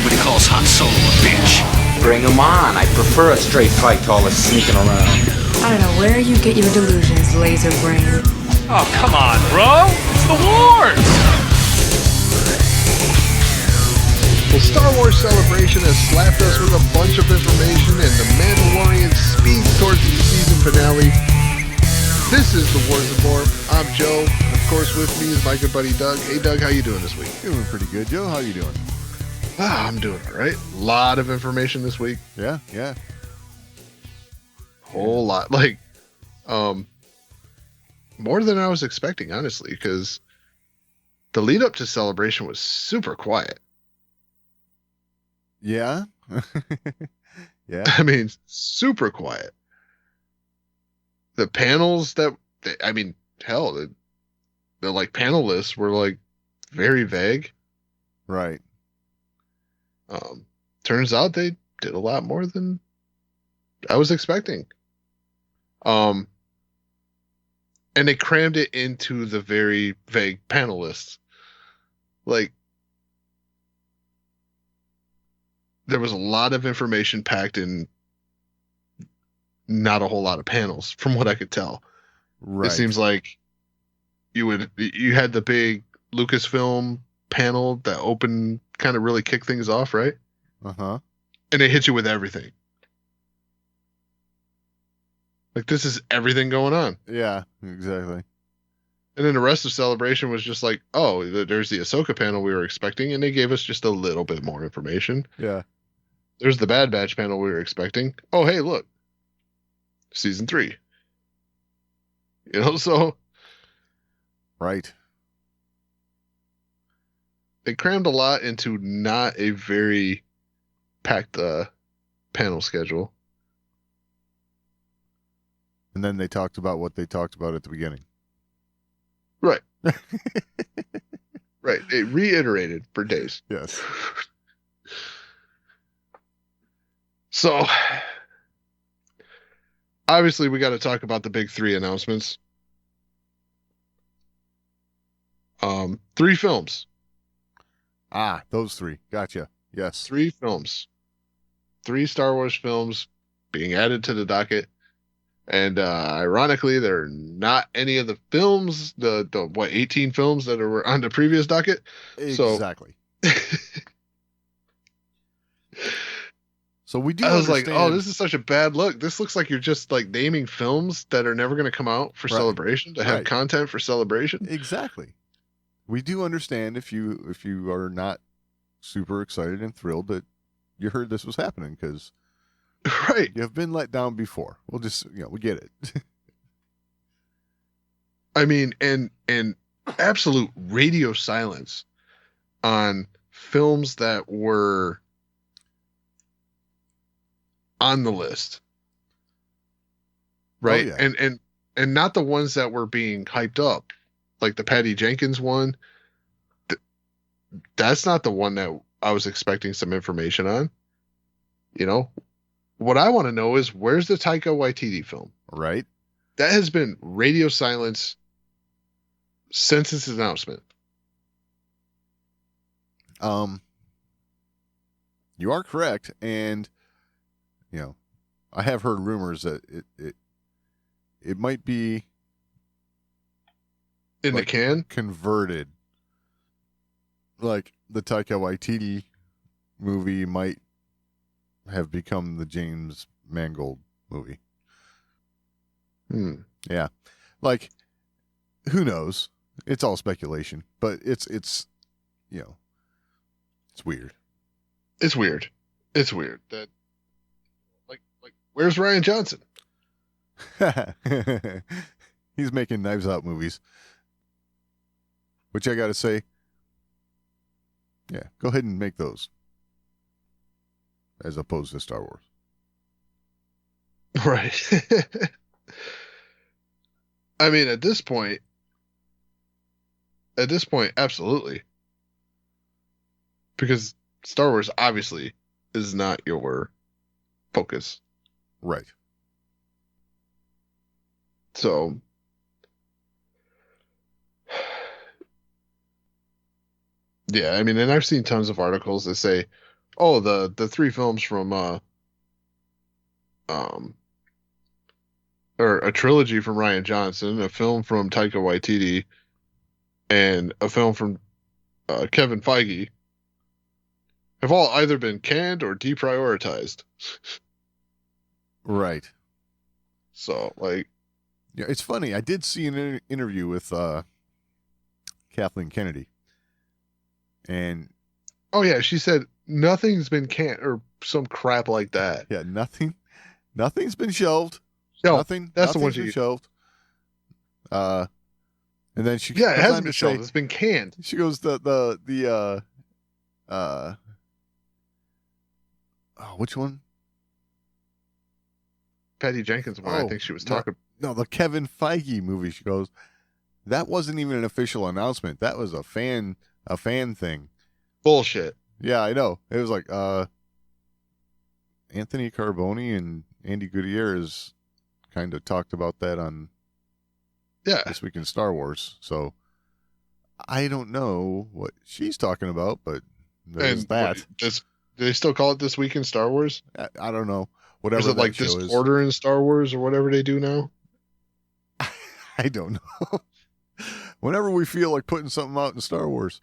Nobody calls Han Solo a bitch. Bring him on. I prefer a straight fight to all the sneaking around. I don't know where you get your delusions, laser brain. Oh, come on, bro. It's the wars. Well, Star Wars Celebration has slapped us with a bunch of information, and The Mandalorian speeds towards the season finale. This is The Wars of More. I'm Joe. Of course, with me is my good buddy Doug. Hey, Doug, how you doing this week? Doing pretty good, Joe. How you doing? I'm doing all right. A lot of information this week. Yeah. Whole lot. Like, more than I was expecting, honestly, because the lead up to Celebration was super quiet. Yeah. Yeah. I mean, super quiet. The panels hell, the like panel lists were like very vague. Right. Turns out they did a lot more than I was expecting. And they crammed it into the very vague panel lists. Like, there was a lot of information packed in not a whole lot of panels, from what I could tell. Right. It seems like you had the big Lucasfilm panel that opened, kind of really kicked things off, right? Uh-huh. And they hit you with everything. Like, this is everything going on. Yeah, exactly. And then the rest of Celebration was just like, oh, there's the Ahsoka panel we were expecting, and they gave us just a little bit more information. Yeah. There's the Bad Batch panel we were expecting. Oh, hey, look. Season 3. You know, so Right. they crammed a lot into not a very packed panel schedule. And then they talked about what they talked about at the beginning. Right. Right. It reiterated for days. Yes. So, obviously, we got to talk about the big 3 announcements. 3 films. Ah, those 3. Gotcha. Yes. 3 films. 3 Star Wars films being added to the docket. And ironically, they're not any of the films, the 18 films that were on the previous docket. Exactly. So we do I was understand... like, oh, this is such a bad look. This looks like you're just like naming films that are never going to come out for Right. Celebration, to have Right. content for Celebration. Exactly. We do understand if you are not super excited and thrilled that you heard this was happening, because Right. you have been let down before. We'll just, we get it. I mean, and absolute radio silence on films that were on the list. Right. Oh, yeah. And not the ones that were being hyped up, like the Patty Jenkins one. That's not the one that I was expecting some information on. You know, what I want to know is, where's the Taika Waititi film? Right. That has been radio silence since its announcement. You are correct, and I have heard rumors that it might be In the can? converted. Like the Taika Waititi movie might have become the James Mangold movie. Yeah. Like, who knows? It's all speculation, but it's weird. It's weird. It's weird that like where's Ryan Johnson? He's making Knives Out movies. Which I got to say, yeah, go ahead and make those. As opposed to Star Wars. Right. I mean, at this point, absolutely. Because Star Wars obviously is not your focus. Right. So, yeah, I mean, and I've seen tons of articles that say, Oh, the three films from um or a trilogy from Ryan Johnson, a film from Taika Waititi, and a film from Kevin Feige have all either been canned or deprioritized. Right. So, like, Yeah, it's funny. I did see an interview with Kathleen Kennedy, and oh yeah, she said nothing's been canned or some crap like that. yeah, nothing's been shelved. No, Nothing's that's the one been she. shelved. And then she Yeah, it goes hasn't on been to shelved. say, It's been canned. she goes which one? Patty Jenkins one. I Oh, think she was no. talking. No, the Kevin Feige movie. She goes, that wasn't even an official announcement. That was a fan thing. Bullshit. Yeah, I know. It was like Anthony Carboni and Andy Gutierrez kind of talked about that on Yeah. This Week in Star Wars. So I don't know what she's talking about, but there's And that. do they still call it This Week in Star Wars? I don't know. Or Whatever is it that like show This is. Quarter in Star Wars or whatever they do now? I don't know. Whenever we feel like putting something out in Star Wars.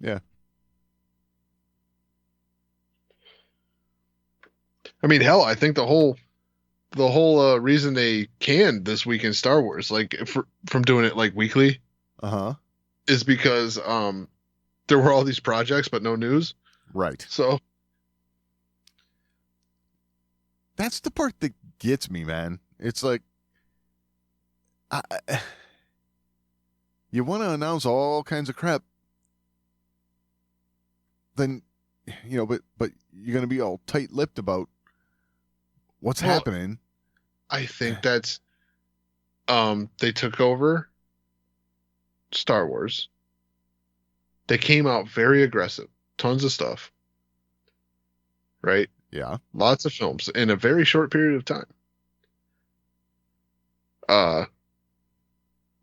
Yeah. I mean, hell, I think the whole reason they canned This Week in Star Wars, like from doing it like weekly, Uh-huh. is because there were all these projects but no news. Right. So That's the part that gets me, man. It's like, you want to announce all kinds of crap, then, but you're going to be all tight-lipped about what's Well, happening. I think that's they took over Star Wars. They came out very aggressive, tons of stuff, right? Yeah. Lots of films in a very short period of time.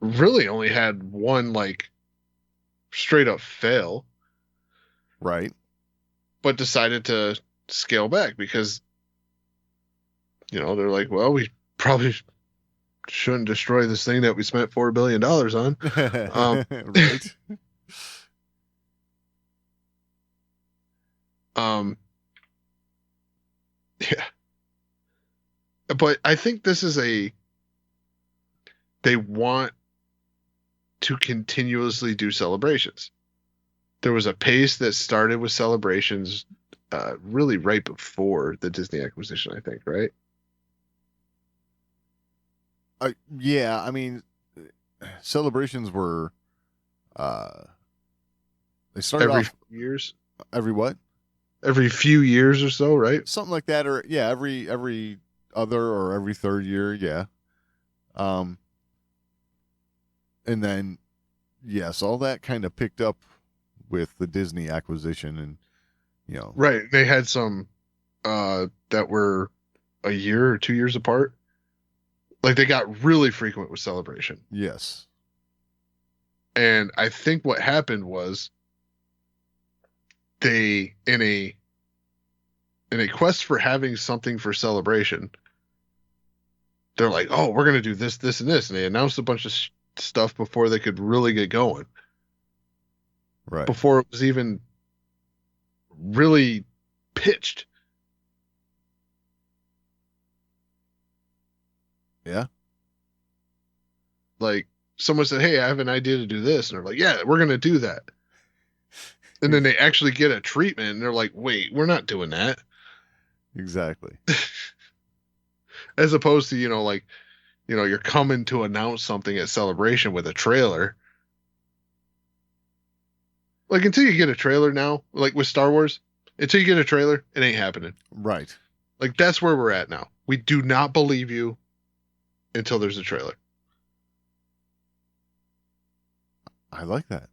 Really only had one like straight up fail, Right. but decided to scale back because they're like, well, we probably shouldn't destroy this thing that we spent $4 billion on. Right. Yeah. But I think this is they want to continuously do celebrations. There was a pace that started with celebrations really right before the Disney acquisition, I think, right? Yeah, I mean, celebrations were, they started Every off few years. every what? Every few years or so, right? Something like that, or yeah, every other or every third year, yeah. And then, yes, all that kind of picked up with the Disney acquisition, and Right. They had some that were a year or 2 years apart. Like they got really frequent with celebration. yes, And I think what happened was they in a quest for having something for celebration, they're like, oh, we're going to do this, this, and this. And they announced a bunch of stuff before they could really get going, right, before it was even really pitched. yeah, Like someone said, hey, I have an idea to do this. And they're like, yeah, we're going to do that. And then they actually get a treatment and they're like, wait, we're not doing that. exactly, As opposed to, you're coming to announce something at Celebration with a trailer. Like until you get a trailer now, like with Star Wars, until you get a trailer, it ain't happening. right. Like that's where we're at now. We do not believe you until there's a trailer. I like that.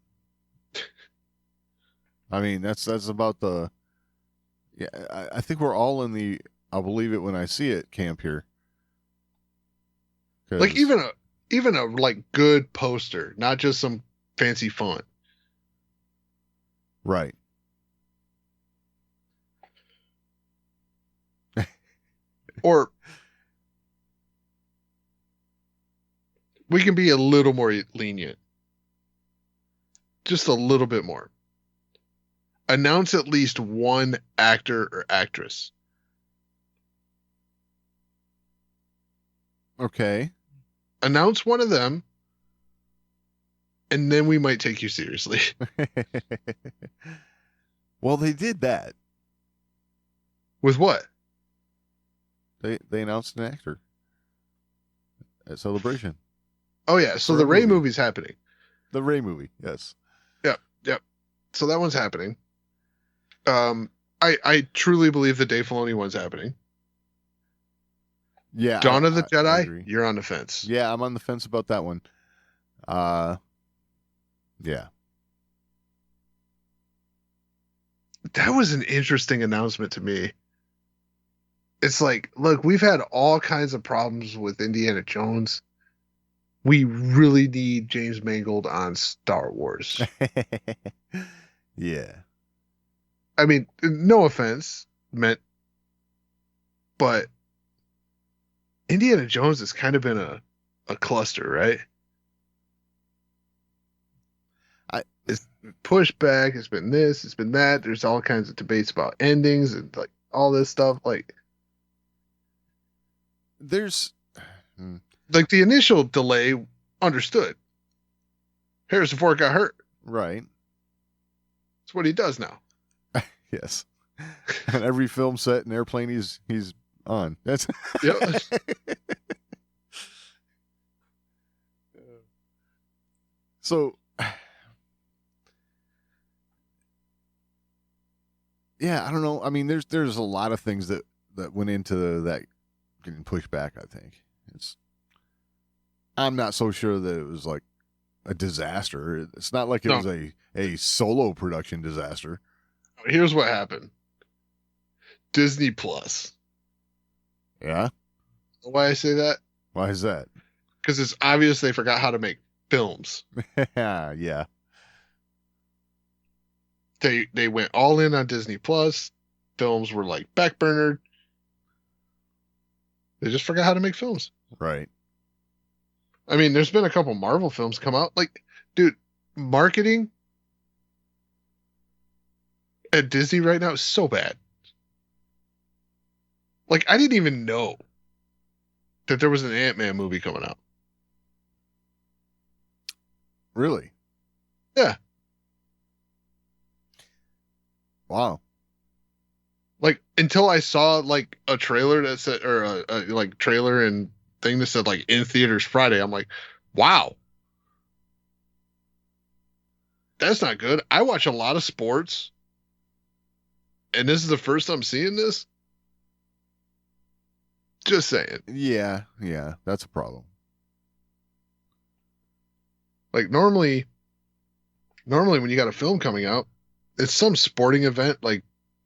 I mean, that's about the. Yeah, I think we're all in the I'll believe it when I see it camp here. 'Cause- Like even a like good poster, not just some fancy font. right. Or we can be a little more lenient. Just a little bit more. Announce at least one actor or actress. Okay. Announce one of them, and then we might take you seriously. Well, they did that. With what? They announced an actor at Celebration. Oh, yeah. So For the a Ray movie. movie's happening. The Ray movie, yes. Yep. So that one's happening. I truly believe the Dave Filoni one's happening. Yeah. Dawn of the I Jedi, agree. you're on the fence. Yeah, I'm on the fence about that one. Yeah. That was an interesting announcement to me. It's like, look, we've had all kinds of problems with Indiana Jones. We really need James Mangold on Star Wars. Yeah. I mean, no offense meant, but Indiana Jones has kind of been a cluster, right? It's pushed back. It's been this. It's been that. There's all kinds of debates about endings and like all this stuff. Like There's the initial delay, understood. Harrison Ford got hurt. right. That's what he does now. Yes. On every film set and airplane he's on. That's Yep. So yeah, I don't know. I mean, there's a lot of things that went into that getting pushed back, I think. I'm not so sure that it was like a disaster. It's not like it No. was a solo production disaster. Here's what happened. Disney Plus. Yeah? Why I say that? Why is that? Because it's obvious they forgot how to make films. Yeah. They went all in on Disney Plus. Films were like backburnered. They just forgot how to make films. Right. I mean, there's been a couple Marvel films come out. Like, dude, marketing at Disney right now is so bad. Like, I didn't even know that there was an Ant-Man movie coming out. Really? Yeah. Wow. Like, until I saw like a trailer that said, or a like trailer and thing that said like in theaters Friday, I'm like, wow, that's not good. I watch a lot of sports, and this is the first I'm seeing this. Just saying. Yeah, that's a problem. Like normally when you got a film coming out, it's some sporting event like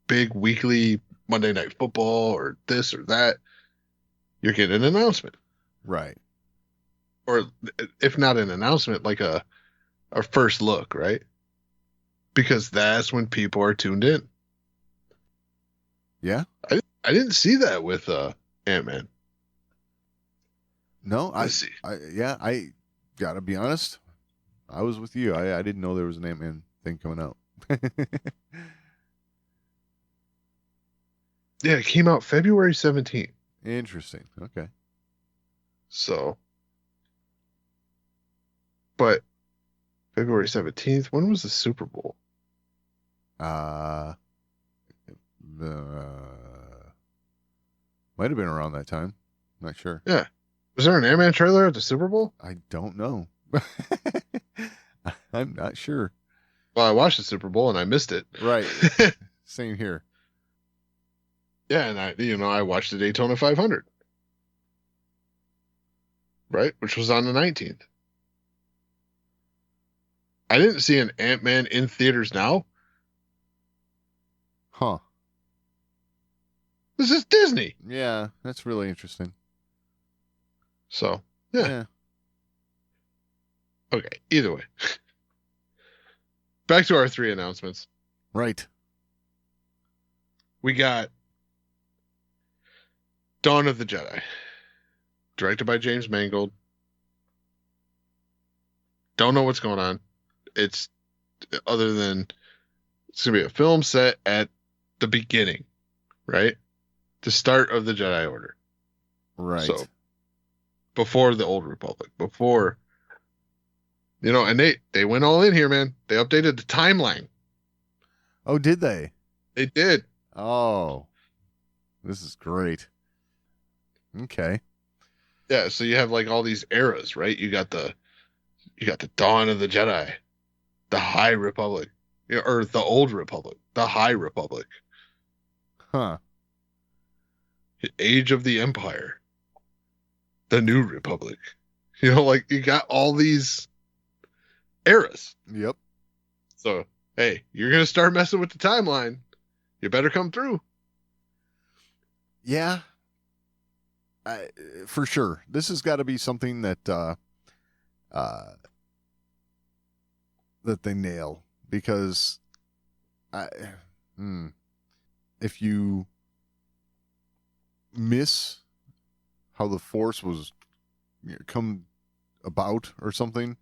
big weekly Monday Night Football or this or that. You're getting an announcement. Right. Or if not an announcement, like a first look, right? Because that's when people are tuned in. Yeah? I didn't see that with Ant-Man. No, Let's see. I gotta be honest. I was with you. I didn't know there was an Ant-Man thing coming out. Yeah, it came out February 17th. Interesting. Okay. So, but February 17th, when was the Super Bowl? Might have been around that time. Not sure. Yeah. Was there an Ant-Man trailer at the Super Bowl? I don't know. I'm not sure. Well, I watched the Super Bowl and I missed it. Right. Same here. Yeah, and I watched the Daytona 500. Right? Which was on the 19th. I didn't see an Ant-Man in theaters now. Huh. This is Disney. Yeah, that's really interesting. So, yeah. Okay, either way. Back to our 3 announcements. Right. We got Dawn of the Jedi. Directed by James Mangold. Don't know what's going on. It's other than it's going to be a film set at the beginning, right? The start of the Jedi Order. Right. So, before the Old Republic. Before, and they went all in here, man. They updated the timeline. Oh, did they? They did. Oh, this is great. Okay. Yeah, so you have like all these eras, right? You got the Dawn of the Jedi, the High Republic, or the Old Republic, the High Republic, Huh. Age of the Empire, the New Republic. Like you got all these eras. Yep. So, hey, you're going to start messing with the timeline. You better come through. Yeah. For sure. This has got to be something that that they nail, because if you miss how the Force was come about or something,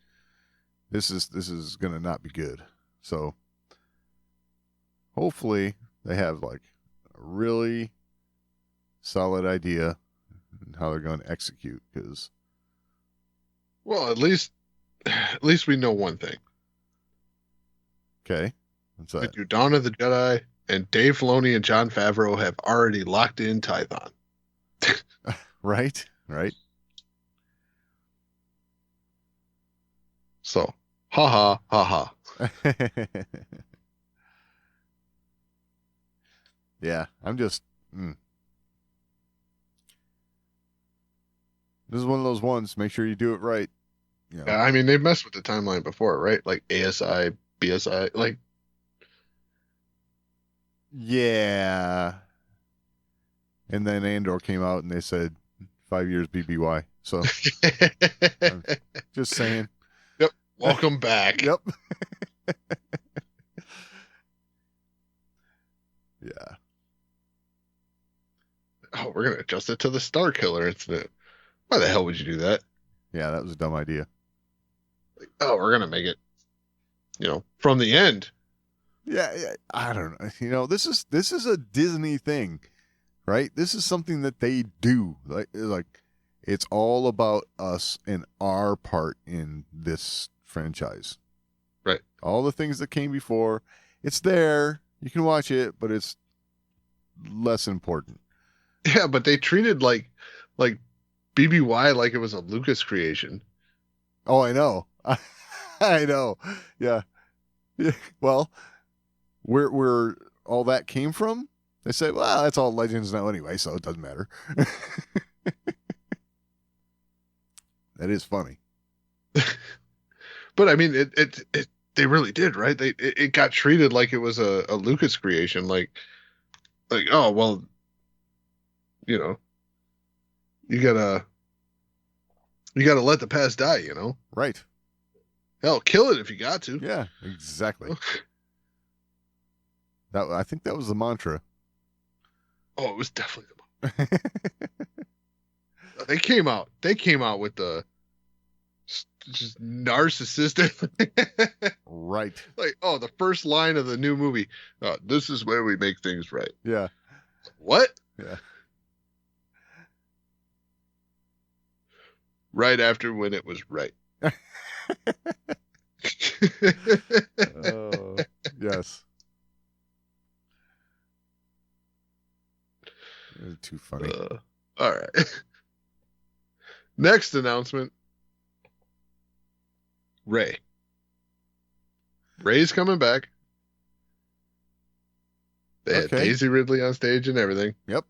this is gonna not be good. So hopefully they have like a really solid idea on how they're going to execute, because Well, at least we know one thing. okay, what's We that? do Dawn of the Jedi, and Dave Filoni and Jon Favreau have already locked in Tython. Right. So, ha ha. Yeah, I'm just. This is one of those ones. Make sure you do it right. I mean, they've messed with the timeline before, right? Like ASI, BSI, like. Yeah. And then Andor came out and they said 5 years BBY. So just saying. Welcome back. Yep. Yeah. Oh, we're gonna adjust it to the Star Killer incident. Why the hell would you do that? Yeah, that was a dumb idea. Like, oh, we're gonna make it, from the end. Yeah, I don't know. This is a Disney thing, right? This is something that they do. Like it's all about us and our part in this franchise. Right. All the things that came before, it's there. You can watch it, but it's less important. Yeah, but they treated like BBY like it was a Lucas creation. Oh, I know. I know. Yeah. Well, where all that came from, they say, well, that's all Legends now anyway, so it doesn't matter. That is funny. But I mean, it they really did, right? It got treated like it was a Lucas creation, like oh well, you gotta let the past die, Right. Hell, kill it if you got to. Yeah, exactly. I think that was the mantra. Oh, it was definitely the They came out with the just narcissistic. Right. Like, oh, the first line of the new movie. This is where we make things right. Yeah. What? Yeah. Right after when it was right. Oh, yes. You're too funny. All right. Next announcement. Rey. Rey's coming back. They had Okay. Daisy Ridley on stage and everything. Yep.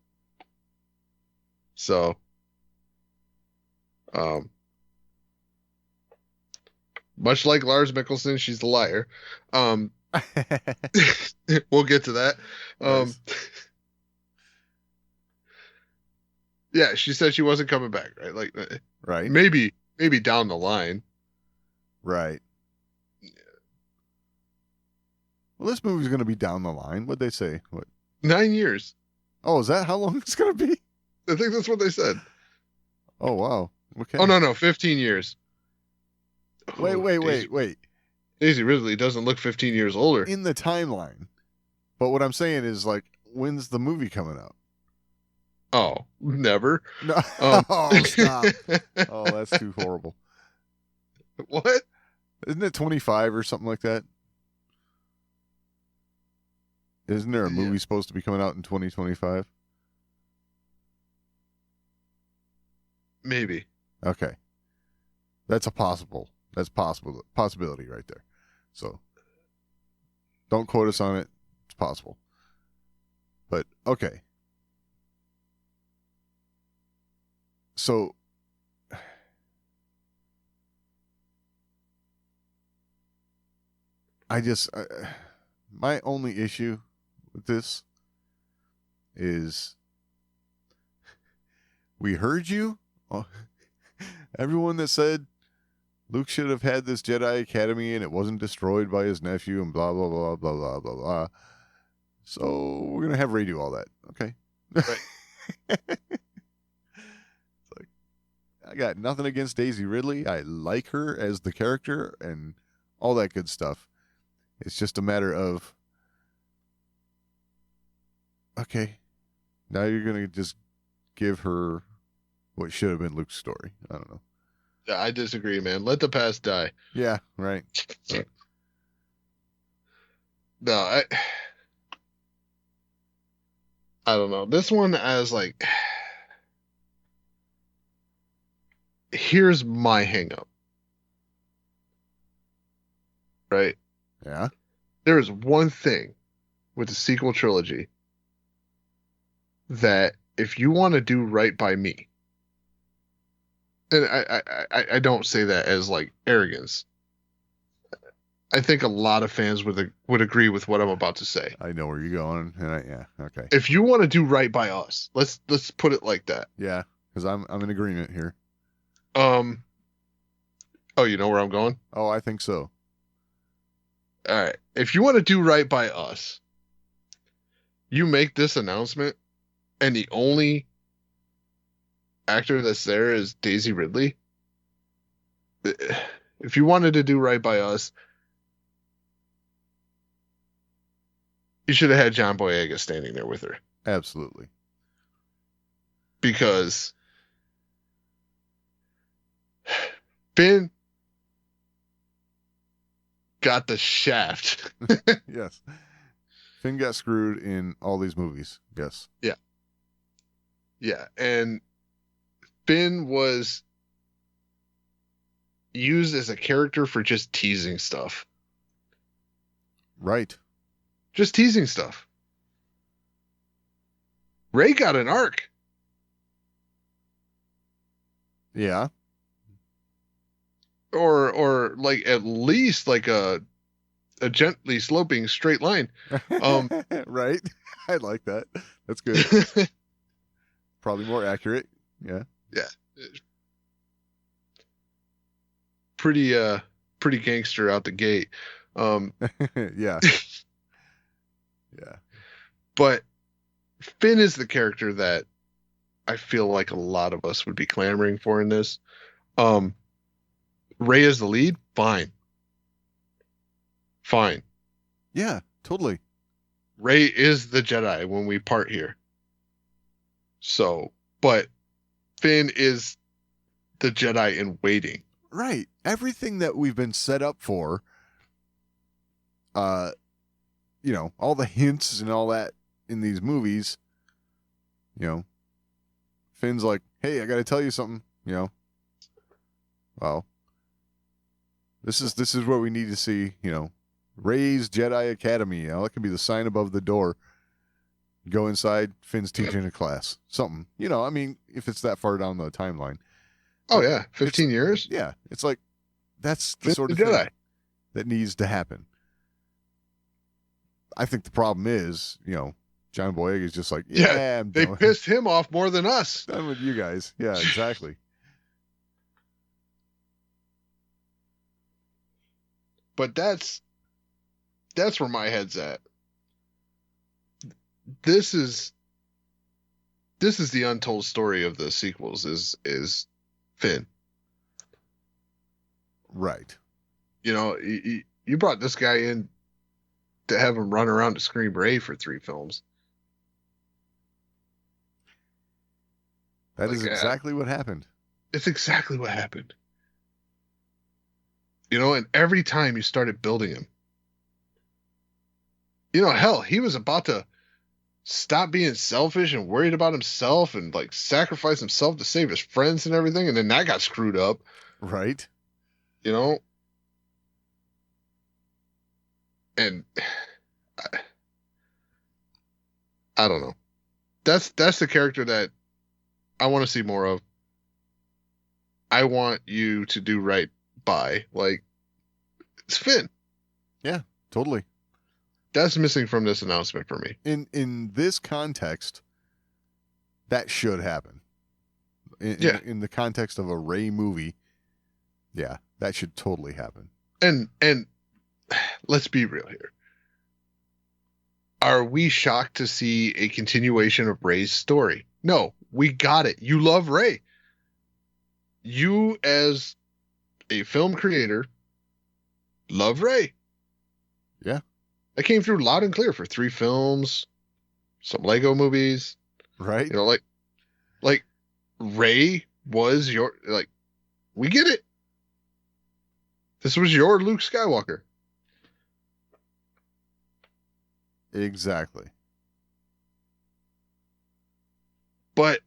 So, much like Lars Mikkelsen, she's the liar. We'll get to that. Nice. Yeah, she said she wasn't coming back, right? Like, Right. maybe down the line. Right. Well, this movie's going to be down the line. What'd they say? What? 9 years. Oh, is that how long it's going to be? I think that's what they said. Oh wow. Okay. Oh no, 15 years. Wait, Oh, wait, Daisy, wait, wait. Daisy Ridley doesn't look 15 years older. In the timeline. But what I'm saying is, like, when's the movie coming out? Oh, never. No. Um, Oh, stop. Oh, that's too horrible. What? Isn't it 25 or something like that? Isn't there a Yeah. movie supposed to be coming out in 2025? Maybe. Okay. That's possibility right there. So don't quote us on it. It's possible. But okay. So my only issue with this is we heard you. Everyone that said Luke should have had this Jedi Academy and it wasn't destroyed by his nephew and blah, blah, blah, blah, blah, blah, blah. So we're going to have Rey do all that. Okay. Right. It's like, I got nothing against Daisy Ridley. I like her as the character and all that good stuff. It's just a matter of, okay, now you're going to just give her what should have been Luke's story. I don't know. I disagree, man. Let the past die. Yeah, right. No, I don't know. This one as like, here's my hang up. Right? Yeah. There is one thing with the sequel trilogy that if you want to do right by me, and I don't say that as like arrogance. I think a lot of fans would agree with what I'm about to say. I know where you're going. And yeah, okay. If you want to do right by us, let's put it like that. Yeah, because I'm in agreement here. Oh, you know where I'm going? Oh, I think so. All right. If you want to do right by us, you make this announcement, and the only actor that's there is Daisy Ridley. If you wanted to do right by us, you should have had John Boyega standing there with her. Absolutely. Because Finn got the shaft. Yes. Finn got screwed in all these movies. Yes. Yeah, and Finn was used as a character for just teasing stuff. Right. Just teasing stuff. Rey got an arc. Yeah. Or like at least like a gently sloping straight line. Right. I like that. That's good. Probably more accurate. Yeah. Pretty gangster out the gate. Yeah. Yeah. But Finn is the character that I feel like a lot of us would be clamoring for in this. Rey is the lead, fine. Yeah, totally. Rey is the Jedi when we part here. So, but Finn is the Jedi in waiting. Right. Everything that we've been set up for, all the hints and all that in these movies, Finn's like, hey, I got to tell you something, well, this is what we need to see, Rey's Jedi Academy, that could be the sign above the door. Go inside, Finn's teaching a class. Something. If it's that far down the timeline. Oh, yeah. 15 years? Yeah. It's like, that's the Finn's sort of the thing Jedi. that needs to happen. I think the problem is, John Boyega is just like, Yeah, I'm They done, pissed him off more than us. done with you guys. Yeah, exactly. But that's where my head's at. This is this is the untold story of the sequels is Finn. Right. You know, you brought this guy in to have him run around to scream Rey for 3 films. That is exactly what happened. It's exactly what happened. You know, and every time you started building him, you know, hell, he was about to stop being selfish and worried about himself and like sacrifice himself to save his friends and everything, and then that got screwed up. Right. You know? And I don't know. That's the character that I want to see more of. I want you to do right by. Like, it's Finn. Yeah, totally. That's missing from this announcement for me. In this context, that should happen. In the context of a Rey movie, yeah, that should totally happen. And let's be real here. Are we shocked to see a continuation of Rey's story? No, we got it. You love Rey. You, as a film creator, love Rey. Yeah. That came through loud and clear for 3 films, some Lego movies. Right. You know, like Rey was your, like, we get it. This was your Luke Skywalker. Exactly. But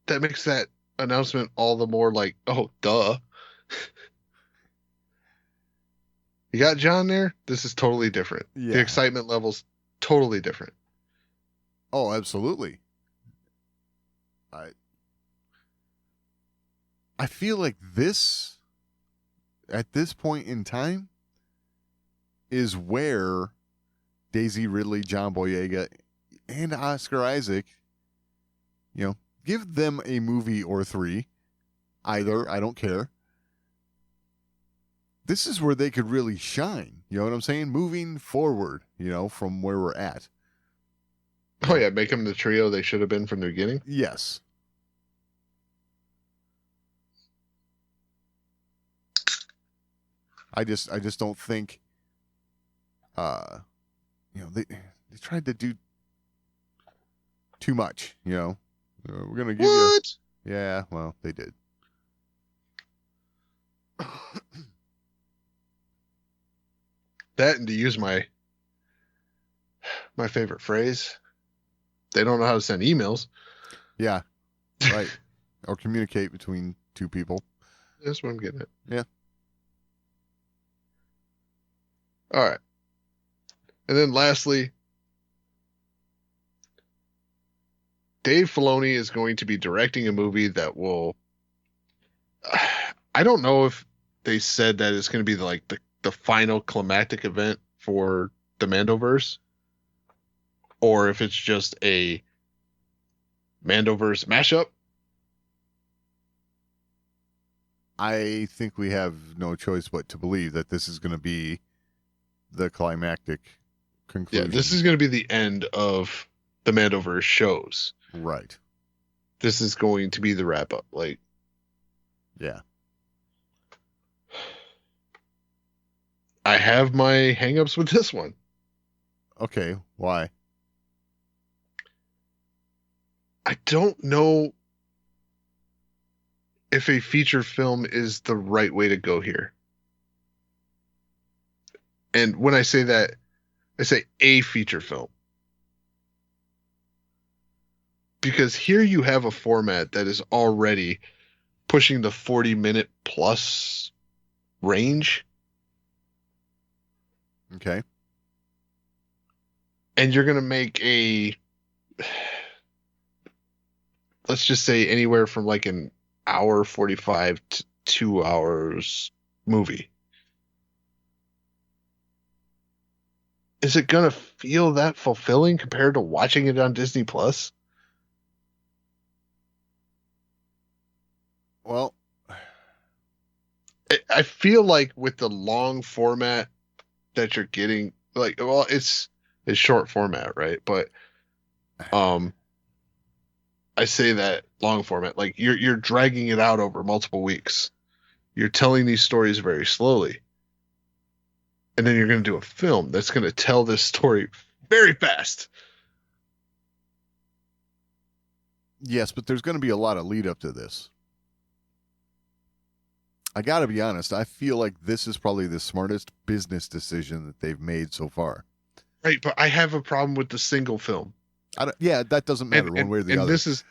that makes that announcement all the more like, oh, duh. You got John there? This is totally different. Yeah. The excitement level's totally different. Oh, absolutely. I feel like this, at this point in time, is where Daisy Ridley, John Boyega, and Oscar Isaac, you know, give them a movie or 3, either, I don't care. This is where they could really shine. You know what I'm saying? Moving forward, you know, from where we're at. Oh yeah, make them the trio they should have been from the beginning. Yes. I just don't think you know, they tried to do too much, you know. We're going to give you Yeah, well, they did. That, and to use my favorite phrase, they don't know how to send emails. Yeah. Right. Or communicate between 2 people. That's what I'm getting at. Yeah. All right. And then lastly, Dave Filoni is going to be directing a movie that will, I don't know if they said that it's going to be like the final climactic event for the Mandoverse, or if it's just a Mandoverse mashup. I think we have no choice but to believe that this is going to be the climactic conclusion. Yeah, this is going to be the end of the Mandoverse shows. Right. This is going to be the wrap up. Like, yeah. I have my hangups with this one. Okay, why? I don't know if a feature film is the right way to go here. And when I say that, I say a feature film. Because here you have a format that is already pushing the 40-minute plus range. Okay. And you're going to make a, let's just say anywhere from like an hour 45 to 2 hours movie. Is it going to feel that fulfilling compared to watching it on Disney Plus? Well, I feel like with the long format that you're getting, like, well, it's is short format, right? But I say that long format, like you're dragging it out over multiple weeks. You're telling these stories very slowly. And then you're going to do a film that's going to tell this story very fast. Yes, but there's going to be a lot of lead up to this. I got to be honest. I feel like this is probably the smartest business decision that they've made so far. Right, but I have a problem with the single film. That doesn't matter one way or the other. This is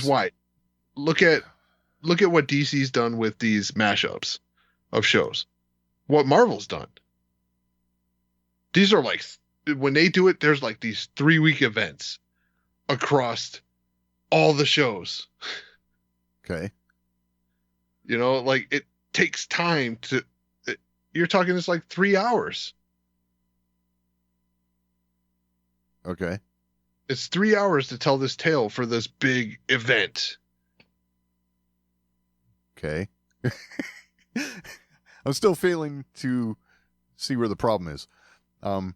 why. Look at what DC's done with these mashups of shows. What Marvel's done. These are like, when they do it, there's like these 3-week events across all the shows. Okay. You know, like it takes time you're talking, it's like 3 hours. Okay. It's 3 hours to tell this tale for this big event. Okay. I'm still failing to see where the problem is. I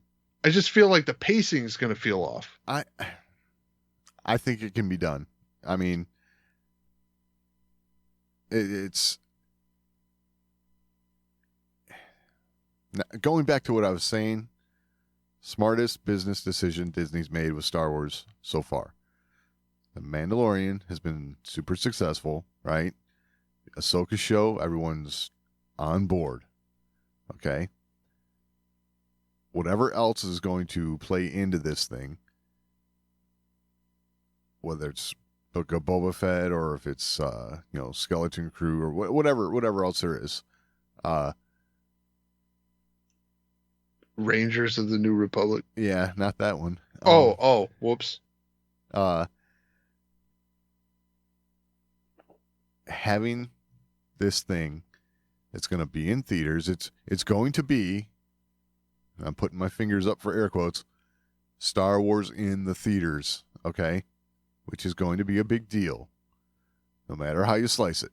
just feel like the pacing is going to feel off. I think it can be done. I mean, it's going back to what I was saying. Smartest business decision Disney's made with Star Wars so far. The Mandalorian has been super successful, right? Ahsoka show, everyone's on board. Okay. Whatever else is going to play into this thing, whether it's Book of Boba Fett or if it's Skeleton Crew or whatever else there is, Rangers of the New Republic. Yeah, not that one. Whoops. Having this thing that's going to be in theaters, it's going to be, I'm putting my fingers up for air quotes, Star Wars in the theaters, okay? Which is going to be a big deal, no matter how you slice it.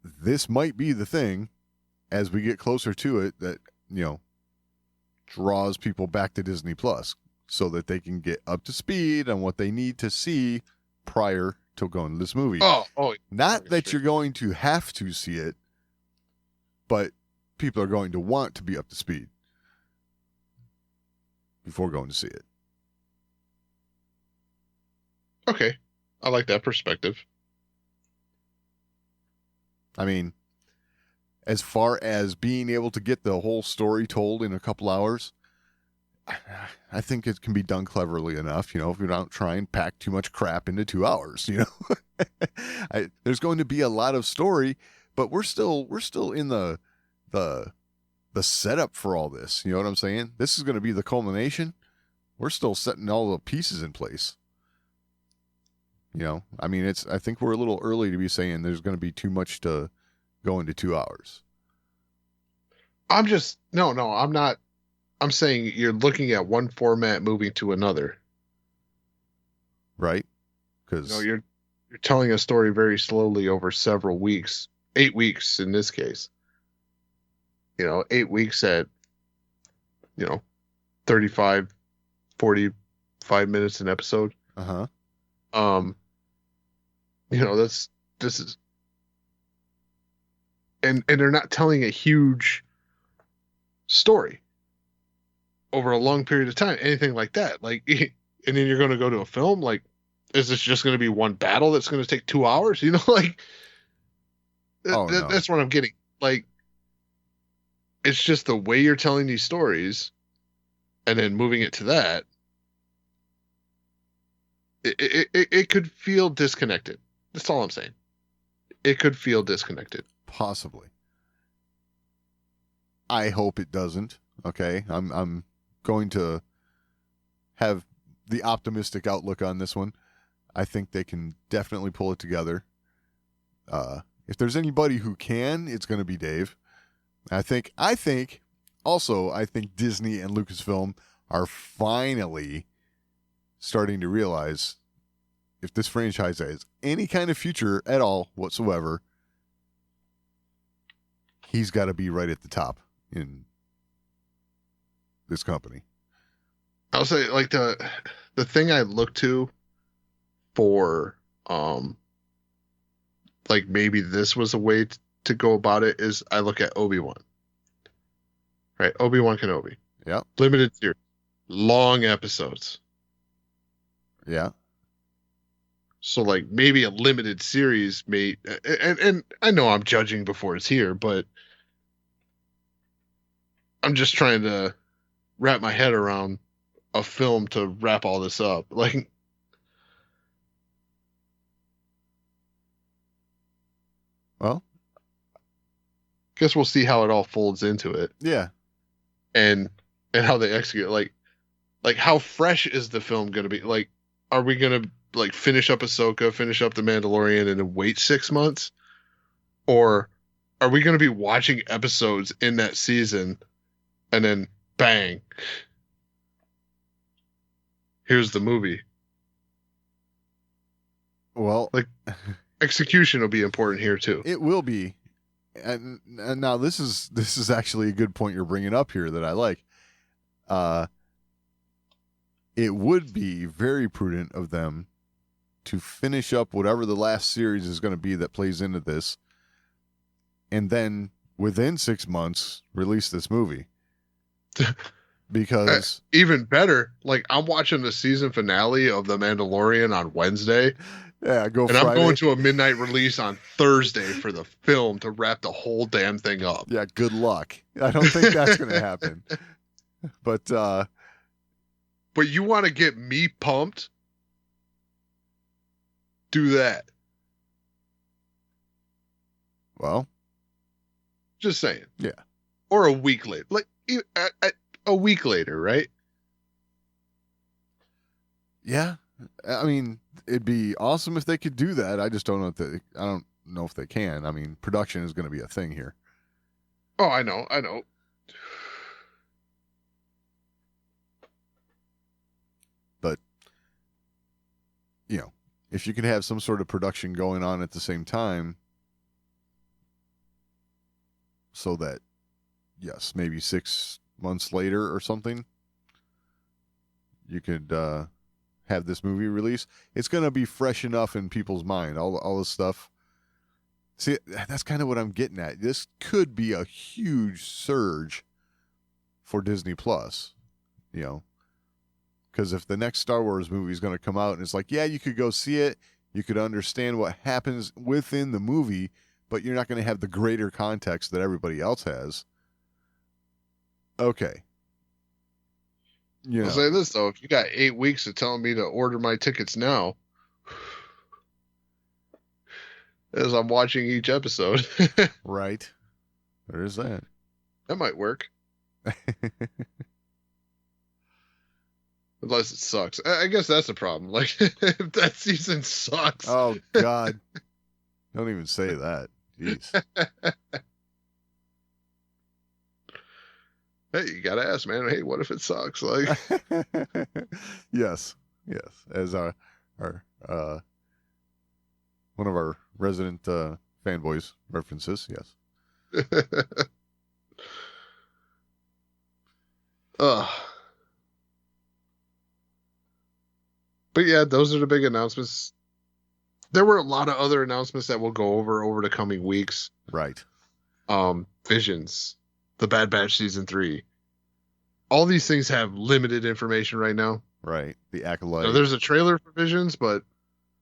This might be the thing, as we get closer to it, that, draws people back to Disney Plus so that they can get up to speed on what they need to see prior to going to this movie. Not that you're going to have to see it, but people are going to want to be up to speed before going to see it. Okay. I like that perspective. I mean, as far as being able to get the whole story told in a couple hours, I think it can be done cleverly enough, if you don't try and pack too much crap into 2 hours, There's going to be a lot of story, but we're still in the setup for all this. You know what I'm saying? This is going to be the culmination. We're still setting all the pieces in place. I think we're a little early to be saying there's going to be too much to go into 2 hours. I'm not. I'm saying you're looking at one format moving to another. Right? Because you're telling a story very slowly over several weeks, 8 weeks in this case. 8 weeks at, 35, 45 minutes an episode. Uh-huh. This is, and they're not telling a huge story over a long period of time, anything like that. Like, and then you're going to go to a film. Like, is this just going to be one battle that's going to take 2 hours? No. That's what I'm getting. Like, it's just the way you're telling these stories, and then moving it to that. It could feel disconnected. That's all I'm saying. It could feel disconnected. Possibly. I hope it doesn't. Okay, I'm going to have the optimistic outlook on this one. I think they can definitely pull it together. If there's anybody who can, it's going to be Dave. I think Disney and Lucasfilm are finally starting to realize if this franchise has any kind of future at all whatsoever, he's got to be right at the top in this company. I'll say like the thing I look to for like maybe this was a way to go about it is I look at Obi-Wan. Right? Obi-Wan Kenobi. Yep. Limited series. Long episodes. Yeah. So like maybe a limited series may and I know I'm judging before it's here, but I'm just trying to wrap my head around a film to wrap all this up. Like Well, guess we'll see how it all folds into it yeah. and how they execute like how fresh is the film going to be? Like are we going to like finish up Ahsoka, finish up The Mandalorian and then wait 6 months? Or are we going to be watching episodes in that season and then bang, here's the movie? Well, Like execution will be important here too. it will be. And now this is actually a good point you're bringing up here that I like. It would be very prudent of them to finish up whatever the last series is going to be that plays into this, and then within 6 months release this movie. Because Even better, like I'm watching the season finale of The Mandalorian on Wednesday, yeah, go and Friday. I'm going to a midnight release on Thursday for the film to wrap the whole damn thing up. Yeah, good luck. I don't think that's going to happen. But But you want to get me pumped? Do that. well, Just saying. Yeah. Or a week later. Like a week later, right? yeah. I mean, it'd be awesome if they could do that. I just don't know if they can. I mean, production is going to be a thing here. Oh, I know. But if you can have some sort of production going on at the same time, so that yes, maybe 6 months later or something, you could have this movie release. It's going to be fresh enough in people's mind. All this stuff. See, that's kind of what I'm getting at. This could be a huge surge for Disney Plus, because if the next Star Wars movie is going to come out and it's like, yeah, you could go see it, you could understand what happens within the movie, but you're not going to have the greater context that everybody else has. Okay. I'll say this, though. If you got 8 weeks of telling me to order my tickets now, as I'm watching each episode, Right. There is that. that might work. Unless it sucks. I guess that's the problem. Like, if that season sucks. Oh, God. Don't even say that. Jeez. Hey, you gotta ask, man. Hey, what if it sucks? Like, Yes. As our one of our resident fanboys references. Yes. But yeah, those are the big announcements. There were a lot of other announcements that we'll go over the coming weeks. Right. Visions, The Bad Batch Season 3. All these things have limited information right now. Right. The Acolyte. Now, there's a trailer for Visions, but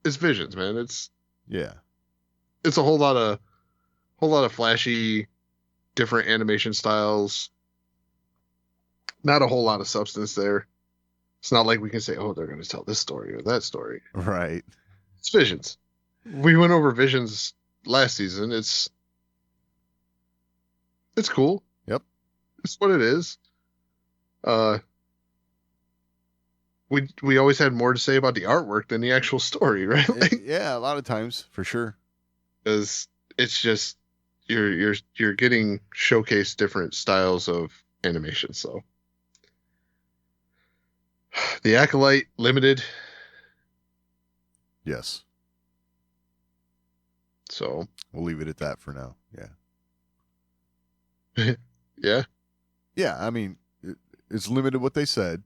it's Visions, man. It's a whole lot of flashy, different animation styles. Not a whole lot of substance there. It's not like we can say, oh, they're going to tell this story or that story. Right. It's Visions. We went over Visions last season. It's cool. Yep. It's what it is. We always had more to say about the artwork than the actual story, right? Yeah, a lot of times for sure. Because it's just you're getting showcased different styles of animation. So the Acolyte Limited. Yes. So We'll leave it at that for now. Yeah. yeah. Yeah, I mean, it's limited what they said,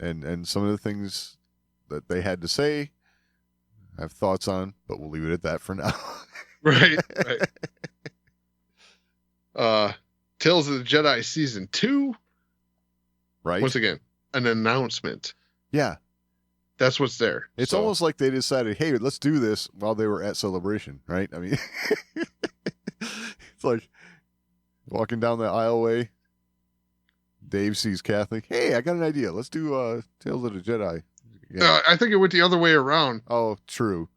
and some of the things that they had to say, I have thoughts on, but we'll leave it at that for now. Right. Tales of the Jedi Season 2. Right. Once again, an announcement. Yeah. That's what's there. It's So, almost like they decided, hey, let's do this while they were at Celebration, right? I mean, it's like walking down the aisleway. Dave sees Kathy. Hey, I got an idea. Let's do Tales of the Jedi. Yeah. I think it went the other way around. Oh, true.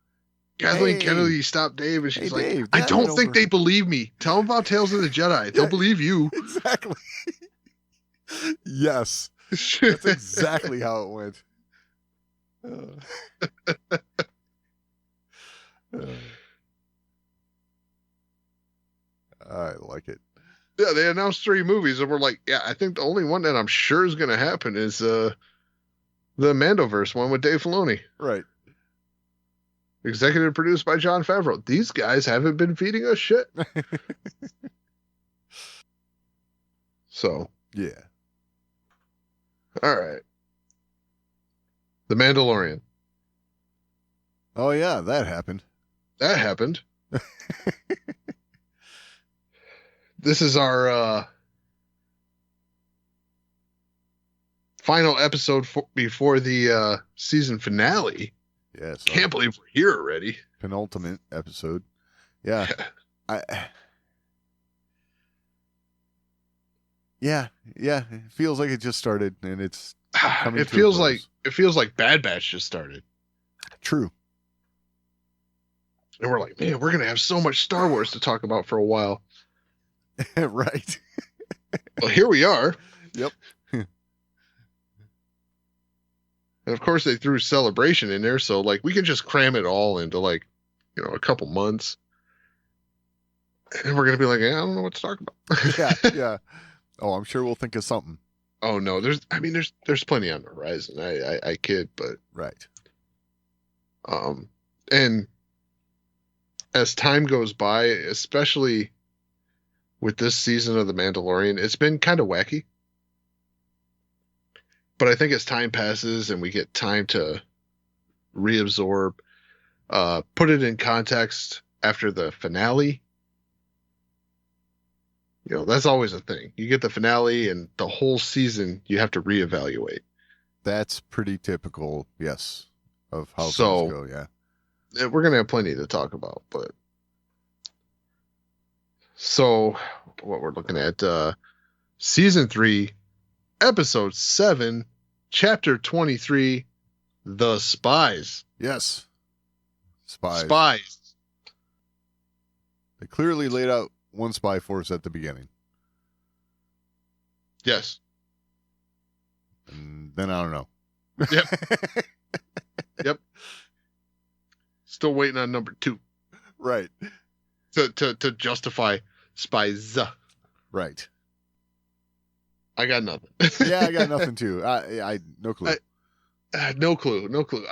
Kathleen Hey. Kennedy stopped Dave, and she's Hey, like, Dave, I Dad don't went think over." they believe me. Tell them about Tales of the Jedi. They'll Yeah. believe you. Exactly. Yes. That's exactly how it went. I like it. Yeah, they announced 3 movies, and we're like, yeah, I think the only one that I'm sure is going to happen is the Mandoverse one with Dave Filoni. Right. Executive produced by Jon Favreau. These guys haven't been feeding us shit. So, Yeah. all right. The Mandalorian. Oh, yeah, that happened. That happened. This is our final episode before the season finale. Yes. Can't believe we're here already. Penultimate episode. Yeah. Yeah. It feels like it just started, and it's coming It to a feels close. like Bad Batch just started. True. And we're like, man, we're going to have so much Star Wars to talk about for a while. Right. Well, here we are. Yep. And of course they threw Celebration in there, so like we can just cram it all into like, a couple months. And we're going to be like, I don't know what to talk about. Yeah. Oh, I'm sure we'll think of something. Oh no, there's plenty on the horizon. I kid, but Right. and as time goes by, especially with this season of The Mandalorian, it's been kind of wacky. But I think as time passes and we get time to reabsorb, put it in context after the finale, that's always a thing. You get the finale and the whole season, you have to reevaluate. That's pretty typical, yes, of how So- things go, yeah. We're going to have plenty to talk about, but so what we're looking at, season 3, episode 7, chapter 23, The Spies. Yes. Spies. Spies. They clearly laid out one spy force at the beginning. Yes. And then I don't know. Yep. Still waiting on number 2 Right. to justify spies. Right. I got nothing. Yeah, I got nothing too. I no clue. No clue.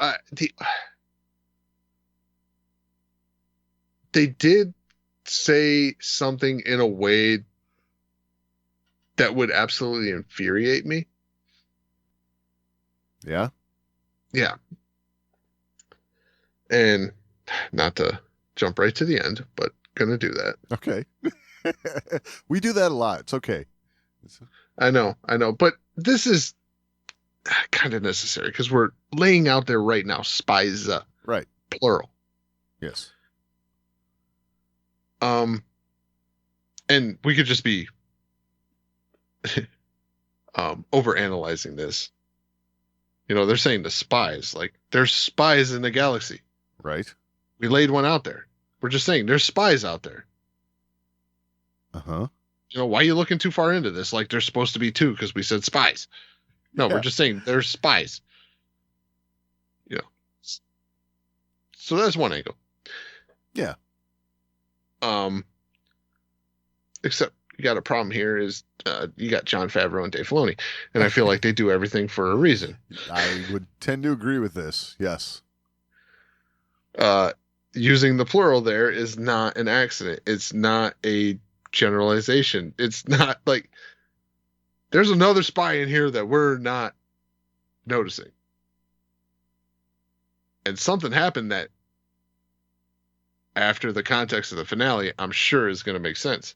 They did say something in a way that would absolutely infuriate me. Yeah. Yeah. And not to jump right to the end, but gonna do that. Okay. We do that a lot. It's okay. I know. But this is kind of necessary because we're laying out there right now, spies, Right. plural. Yes. And we could just be overanalyzing this. They're saying the spies, like there's spies in the galaxy. Right. We laid one out there. We're just saying there's spies out there. Uh-huh. Why are you looking too far into this? Like there's supposed to be 2 because we said spies. No, Yeah. we're just saying there's spies. So that's one angle. Yeah. Except you got a problem here is you got Jon Favreau and Dave Filoni, and I feel like they do everything for a reason. I would tend to agree with this. Yes. Using the plural there is not an accident. It's not a generalization. It's not like There's another spy in here that we're not noticing. And something happened that, after the context of the finale, I'm sure is going to make sense.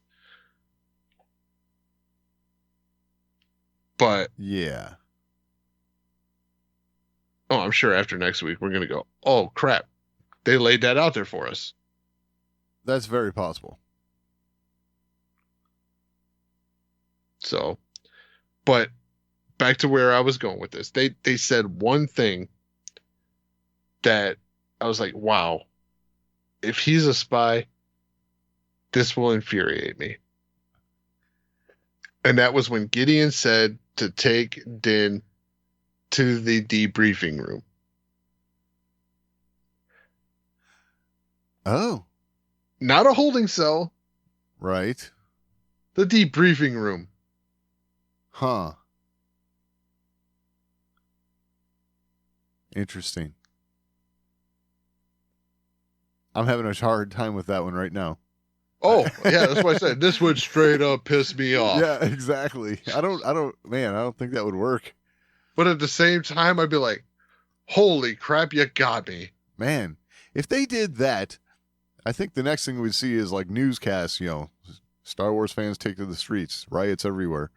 But, Yeah. I'm sure after next week, we're going to go, oh, crap. They laid that out there for us. That's very possible. So, but back to where I was going with this. They said one thing that I was like, wow, if he's a spy, this will infuriate me. And that was when Gideon said to take Din to the debriefing room. Oh, Not a holding cell, right. the debriefing room. Huh. Interesting. I'm having a hard time with that one right now. Oh, yeah, that's why I said this would straight up piss me off. Yeah, exactly. I don't think that would work. But at the same time, I'd be like, holy crap, you got me. Man, if they did that, I think the next thing we'd see is like newscasts, Star Wars fans take to the streets, riots everywhere,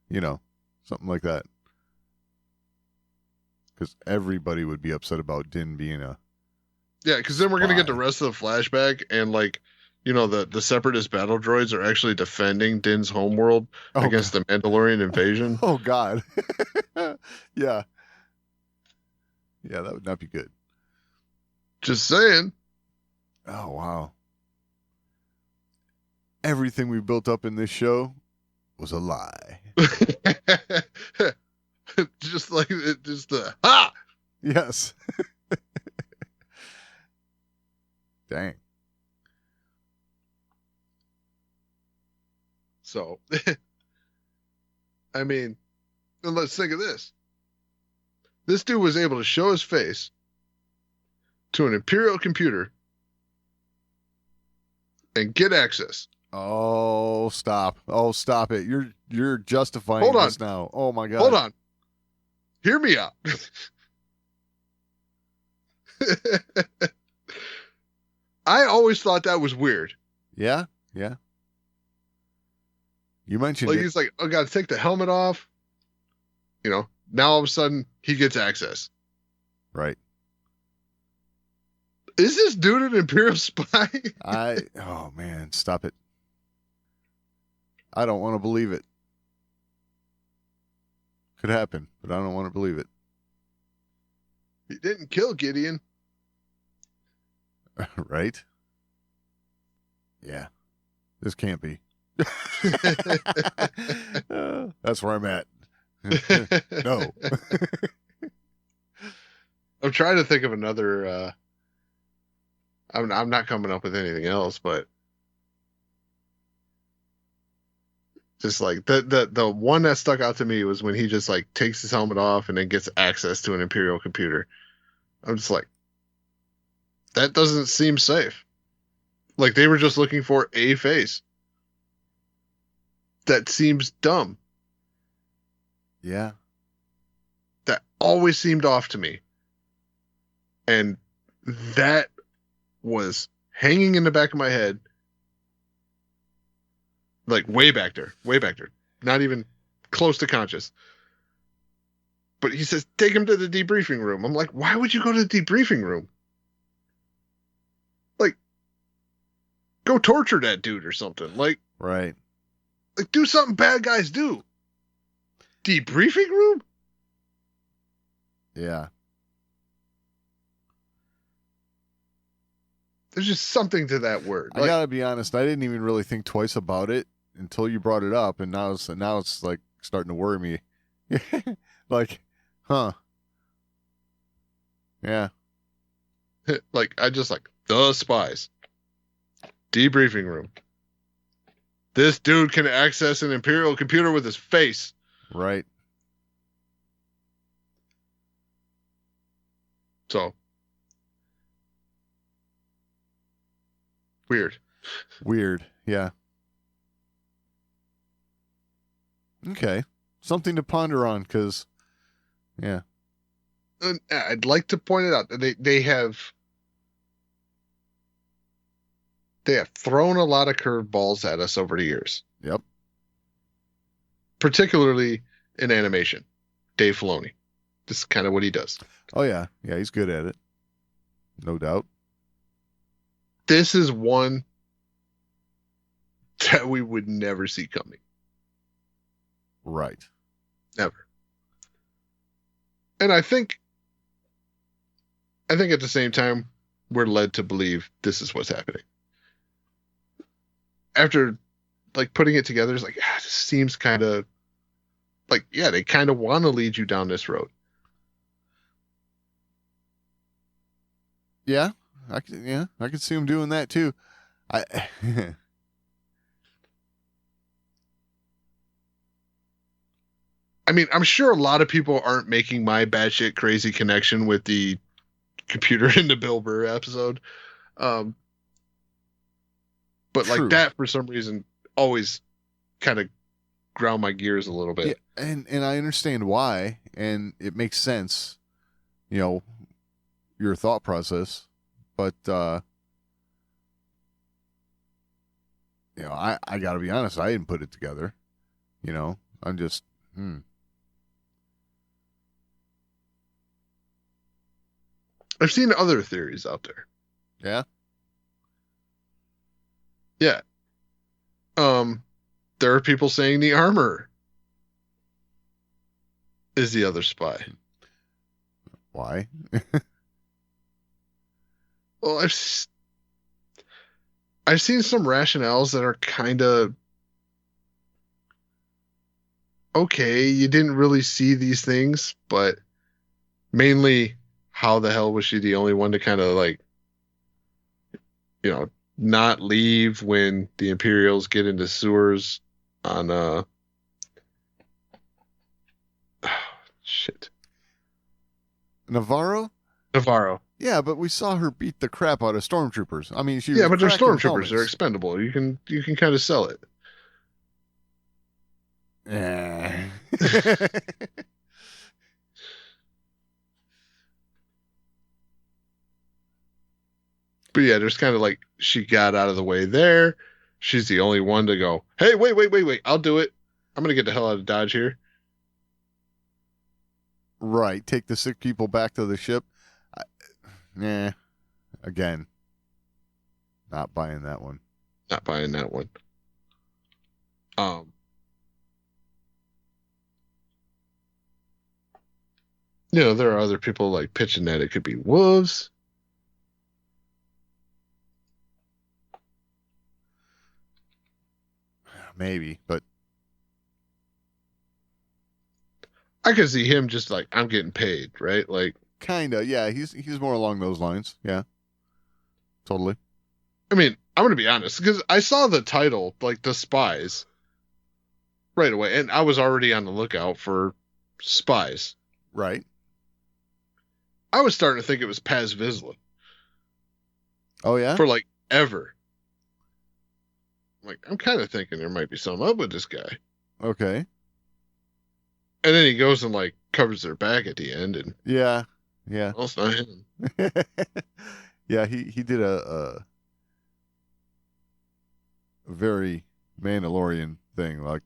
something like that. Because everybody would be upset about Din being a... Yeah, because then we're going to get the Spy. rest of the flashback, and the separatist battle droids are actually defending Din's homeworld Oh, against the Mandalorian invasion. Oh, God. Yeah. Yeah, that would not be good. Just saying. Oh, wow. Everything we built up in this show was a lie. Just the ha! Yes. Dang. So, I mean, and let's think of this. This dude was able to show his face to an Imperial computer and get access. Oh, stop. Oh, stop it. You're justifying Hold on. this now. Oh, my God. Hold on. Hear me out. I always thought that was weird. Yeah? Yeah. You mentioned Like, it. he's like, oh, God, take the helmet off. Now all of a sudden, he gets access. Right. Is this dude an Imperial spy? Oh, man. Stop it. I don't want to believe it. Could happen, but I don't want to believe it. He didn't kill Gideon. Right? Yeah. This can't be. That's where I'm at. No. I'm trying to think of another. I'm not coming up with anything else, but just like the one that stuck out to me was when he just like takes his helmet off and then gets access to an Imperial computer. I'm just like, that doesn't seem safe. Like they were just looking for a face. That seems dumb. Yeah. That always seemed off to me. And that was hanging in the back of my head. Like way back there. Not even close to conscious. But he says, take him to the debriefing room. I'm like, why would you go to the debriefing room? Like, go torture that dude or something. Like, Right. do something bad guys do. Debriefing room? Yeah. There's just something to that word. I gotta be honest. I didn't even really think twice about it until you brought it up, and now it's like starting to worry me. Like, huh? Yeah. like I just like the spies. Debriefing room. This dude can access an Imperial computer with his face. Right. So weird. Weird. Yeah. Okay. something to ponder on, because, yeah. And I'd like to point it out that they have thrown a lot of curveballs at us over the years, Yep. particularly in animation. Dave Filoni. This is kind of what he does. Oh, yeah. Yeah, he's good at it. No doubt. This is one that we would never see coming. Right. Never. And I think at the same time, we're led to believe this is what's happening. After like putting it together, it's like, this seems kind of like, yeah, they kind of want to lead you down this road. Yeah. I could see him doing that too. I mean, I'm sure a lot of people aren't making my batshit crazy connection with the computer in the Bill Burr episode. But True. like that, for some reason, always kind of ground my gears a little bit. Yeah, and I understand why, and it makes sense, your thought process, but I got to be honest, I didn't put it together. I'm just I've seen other theories out there. Yeah. Yeah. There are people saying the armor is the other spy. Why? Well, I've seen some rationales that are kind of okay. You didn't really see these things, but mainly, how the hell was she the only one to kind of like, not leave when the Imperials get into sewers on shit. Navarro? Yeah, but we saw her beat the crap out of stormtroopers. I mean, she was but they're cracking stormtroopers. helmets. They're expendable. You can kind of sell it. Eh. But yeah, there's kind of like she got out of the way there. She's the only one to go, hey, wait. I'll do it. I'm going to get the hell out of Dodge here. Right. Take the sick people back to the ship. Again, not buying that one. Not buying that one. There are other people like pitching that it could be wolves. Maybe, but I could see him just like, I'm getting paid, right? Like, kinda, yeah. He's more along those lines. Yeah, totally. I mean, I'm gonna be honest because I saw the title, like The Spies, right away, and I was already on the lookout for spies. Right. I was starting to think it was Paz Vizsla Oh yeah. for like ever. Like, I'm kind of thinking there might be something up with this guy. Okay. And then he goes and like covers their back at the end, and Yeah. well, it's not him. Yeah. He did a very Mandalorian thing, like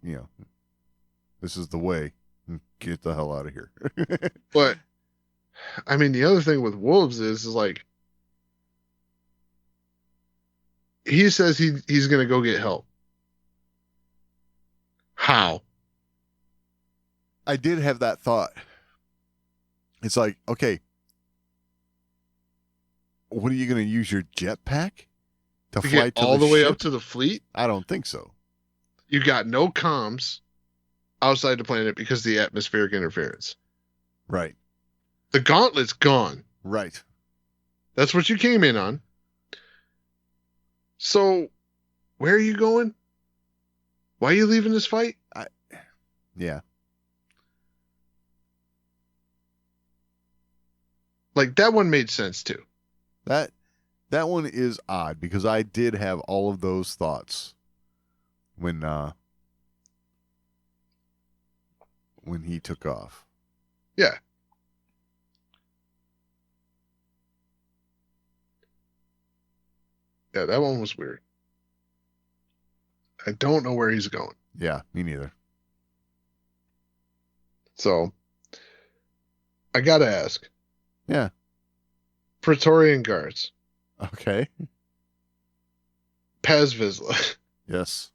this is the way. Get the hell out of here. But I mean, the other thing with wolves is like he says he's gonna go get help. How? I did have that thought. It's like, okay, what are you going to use your jetpack to To fly get to all the way ship? up to the fleet? I don't think so. You got no comms outside the planet because of the atmospheric interference. Right. The gauntlet's gone. Right. That's what you came in on. So, where are you going? Why are you leaving this fight? Yeah. Like, that one made sense too. That one is odd because I did have all of those thoughts when when he took off. Yeah. Yeah, that one was weird. I don't know where he's going. Yeah, me neither. So, I gotta ask. Yeah. Praetorian Guards. Okay. Paz Vizsla. Yes.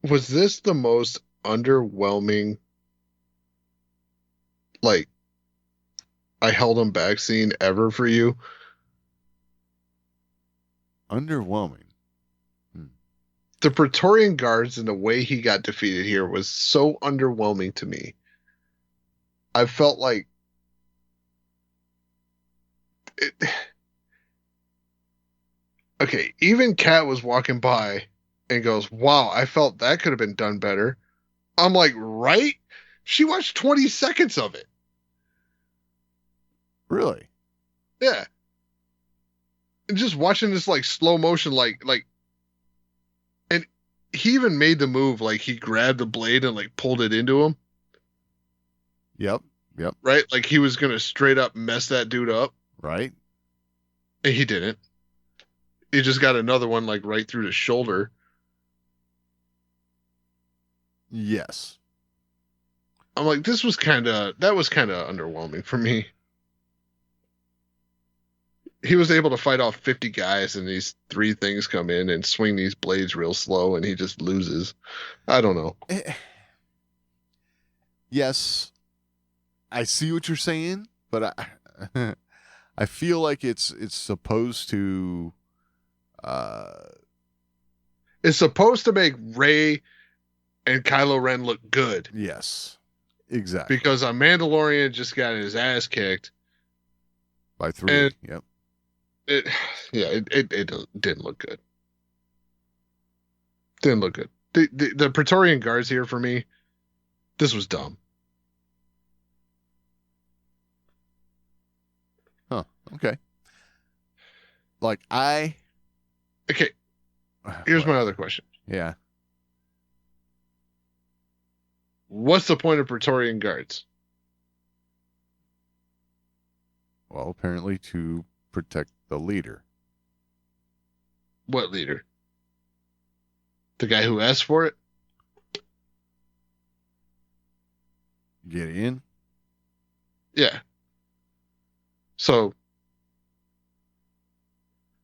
Was this the most underwhelming, like, I held him back scene ever for you? Underwhelming. The Praetorian Guards and the way he got defeated here was so underwhelming to me. I felt like it, okay, even Kat was walking by and goes, "Wow, I felt that could have been done better." I'm like, right? She watched 20 seconds of it. Really? Yeah. And just watching this like slow motion, like, and he even made the move, like he grabbed the blade and like pulled it into him, Yep. right? Like he was gonna straight up mess that dude up, Right? and he didn't. He just got another one like right through the shoulder. Yes. I'm like, that was kind of underwhelming for me. He was able to fight off 50 guys, and these 3 things come in and swing these blades real slow, and he just loses. I don't know. Yes. I see what you're saying, but I feel like it's supposed to It's supposed to make Rey and Kylo Ren look good, yes. Exactly. because a Mandalorian just got his ass kicked. By 3. and- Yep. It didn't look good. Didn't look good. The Praetorian Guards here for me, this was dumb. Okay. Like Okay, here's my other question. Yeah. What's the point of Praetorian Guards? Well, apparently to protect the leader. What leader? The guy who asked for it? Gideon. Yeah. So,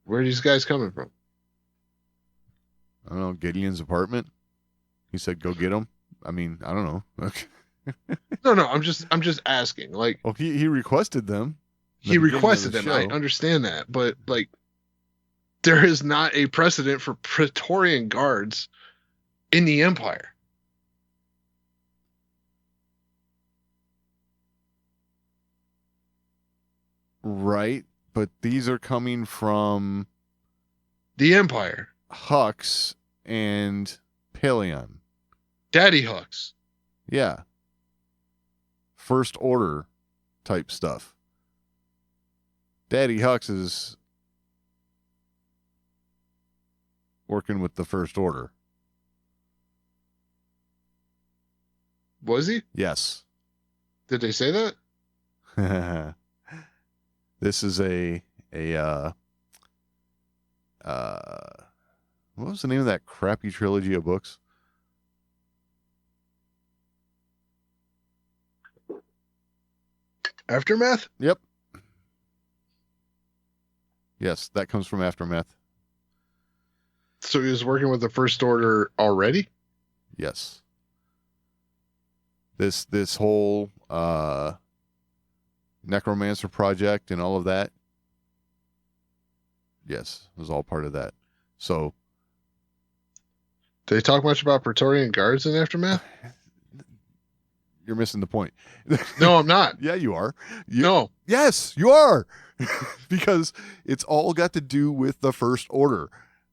where are these guys coming from? I don't know, Gideon's apartment. He said, "Go get him." I mean, I don't know. Okay. No, I'm just asking. Like, Well, he requested them. he requested them. I understand that, but like, there is not a precedent for Praetorian Guards in the Empire. Right, but these are coming from The Empire, Hux and Paleon. Daddy Hux. Yeah. First Order type stuff. Daddy Hux is working with the First Order. Was he? Yes. Did they say that? This is a what was the name of that crappy trilogy of books? Aftermath? Yep. Yes, that comes from Aftermath. So he was working with the First Order already? Yes. This whole Necromancer project and all of that. Yes, it was all part of that. So Did they talk much about Praetorian Guards in Aftermath? you're missing the point. No, I'm not. Yeah, you are. No. Yes, you are. Because it's all got to do with the First Order.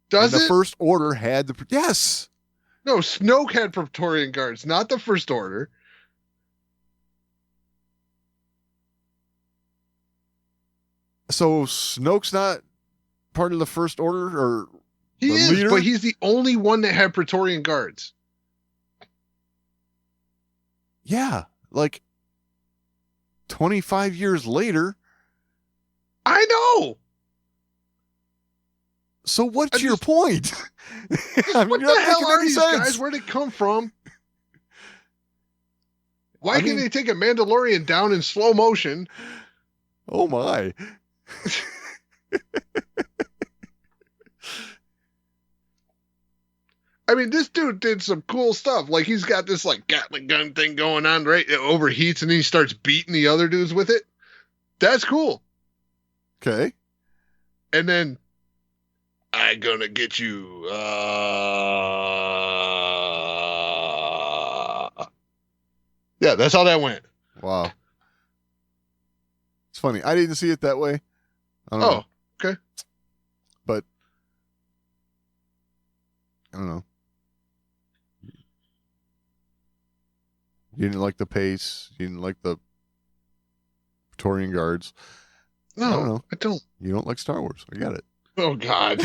Does and the it? First Order had the yes. No, Snoke had Praetorian Guards, not the First Order. So Snoke's not part of the First Order, or He the is, leader? but he's the only one that had Praetorian Guards. Yeah, like 25 years later. I know. So what's I your just- point? I mean, What you're the not hell making are any these sense. guys? Where'd it come from? Why I can't mean- they take a Mandalorian down in slow motion? Oh my. I mean, this dude did some cool stuff. Like, he's got this, like, Gatling gun thing going on, right? It overheats and he starts beating the other dudes with it. That's cool. Okay. And then, I'm gonna get you. Yeah, that's how that went. Wow. It's funny. I didn't see it that way. I don't know. Oh, okay. But I don't know. You didn't like the pace. You didn't like the Praetorian Guards. No, I don't know. I don't. You don't like Star Wars. I got it. Oh, God.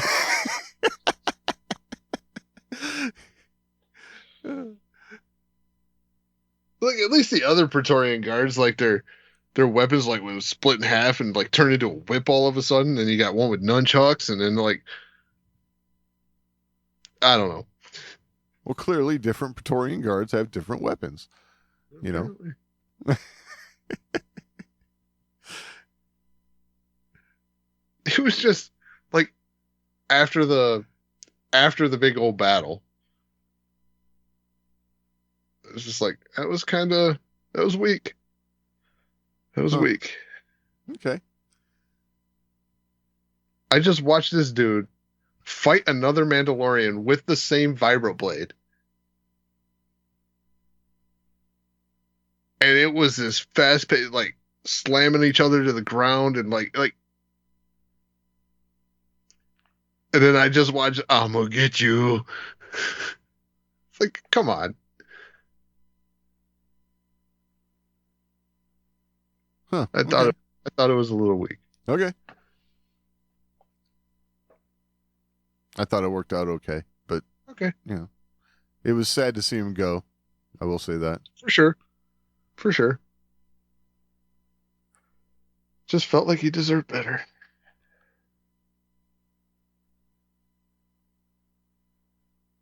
Look, at least the other Praetorian Guards, like, their weapons, like, was split in half and, like, turned into a whip all of a sudden. And you got one with nunchucks, and then, like, I don't know. Well, clearly, different Praetorian Guards have different weapons. You know? It was just like after the big old battle. It was just like that was weak. That was Huh. weak. Okay. I just watched this dude fight another Mandalorian with the same vibroblade. And it was this fast pace, like slamming each other to the ground and like and then I just watched I'm gonna get you. It's like, come on. Huh. I thought it was a little weak. Okay. I thought it worked out okay, but Okay. you know, it was sad to see him go. I will say that. For sure. For sure. Just felt like he deserved better.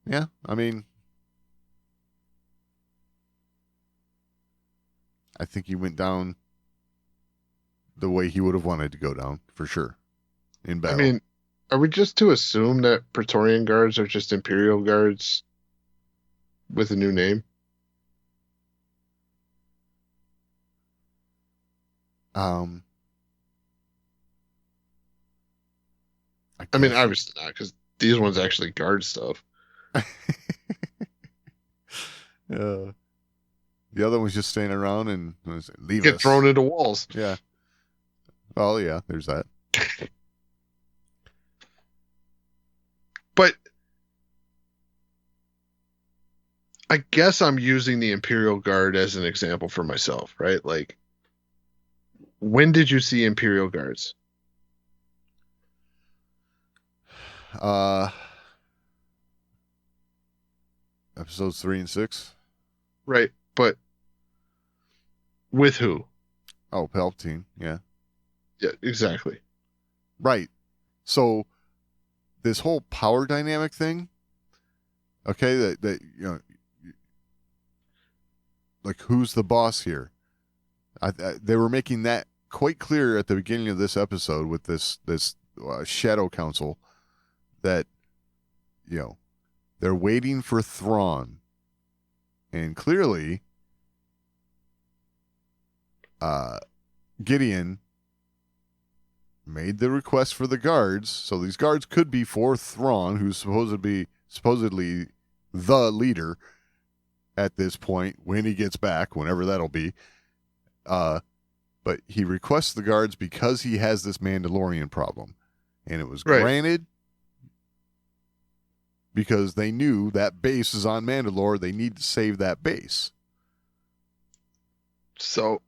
Yeah, I mean, I think he went down the way he would have wanted to go down, for sure, in I battle. mean, are we just to assume that Praetorian Guards are just Imperial Guards with a new name? I mean, guess- obviously not, because these ones actually guard stuff. The other one's just staying around and leave Get us. thrown into walls. Yeah. Well, yeah, there's that. But I guess I'm using the Imperial Guard as an example for myself, right? Like, when did you see Imperial Guards? Episodes 3 and 6. Right, but with who? Oh, Palpatine. Yeah. Yeah, exactly. Right. So this whole power dynamic thing, okay, that you know, like who's the boss here? They were making that quite clear at the beginning of this episode with this Shadow Council that, you know, they're waiting for Thrawn, and clearly, Gideon made the request for the guards, so these guards could be for Thrawn, who's supposedly the leader at this point when he gets back, whenever that'll be. But he requests the guards because he has this Mandalorian problem, and it was Right. granted because they knew that base is on Mandalore. They need to save that base. So,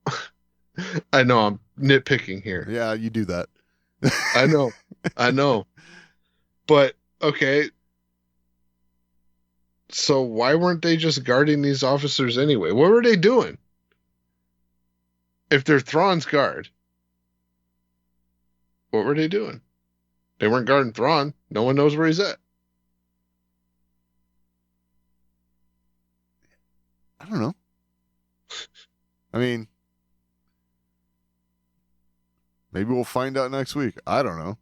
I know I'm nitpicking here. Yeah, you do that. I know. But, okay. So why weren't they just guarding these officers anyway? What were they doing? if they're Thrawn's guard, what were they doing? They weren't guarding Thrawn. No one knows where he's at. I don't know. I mean, maybe we'll find out next week. I don't know.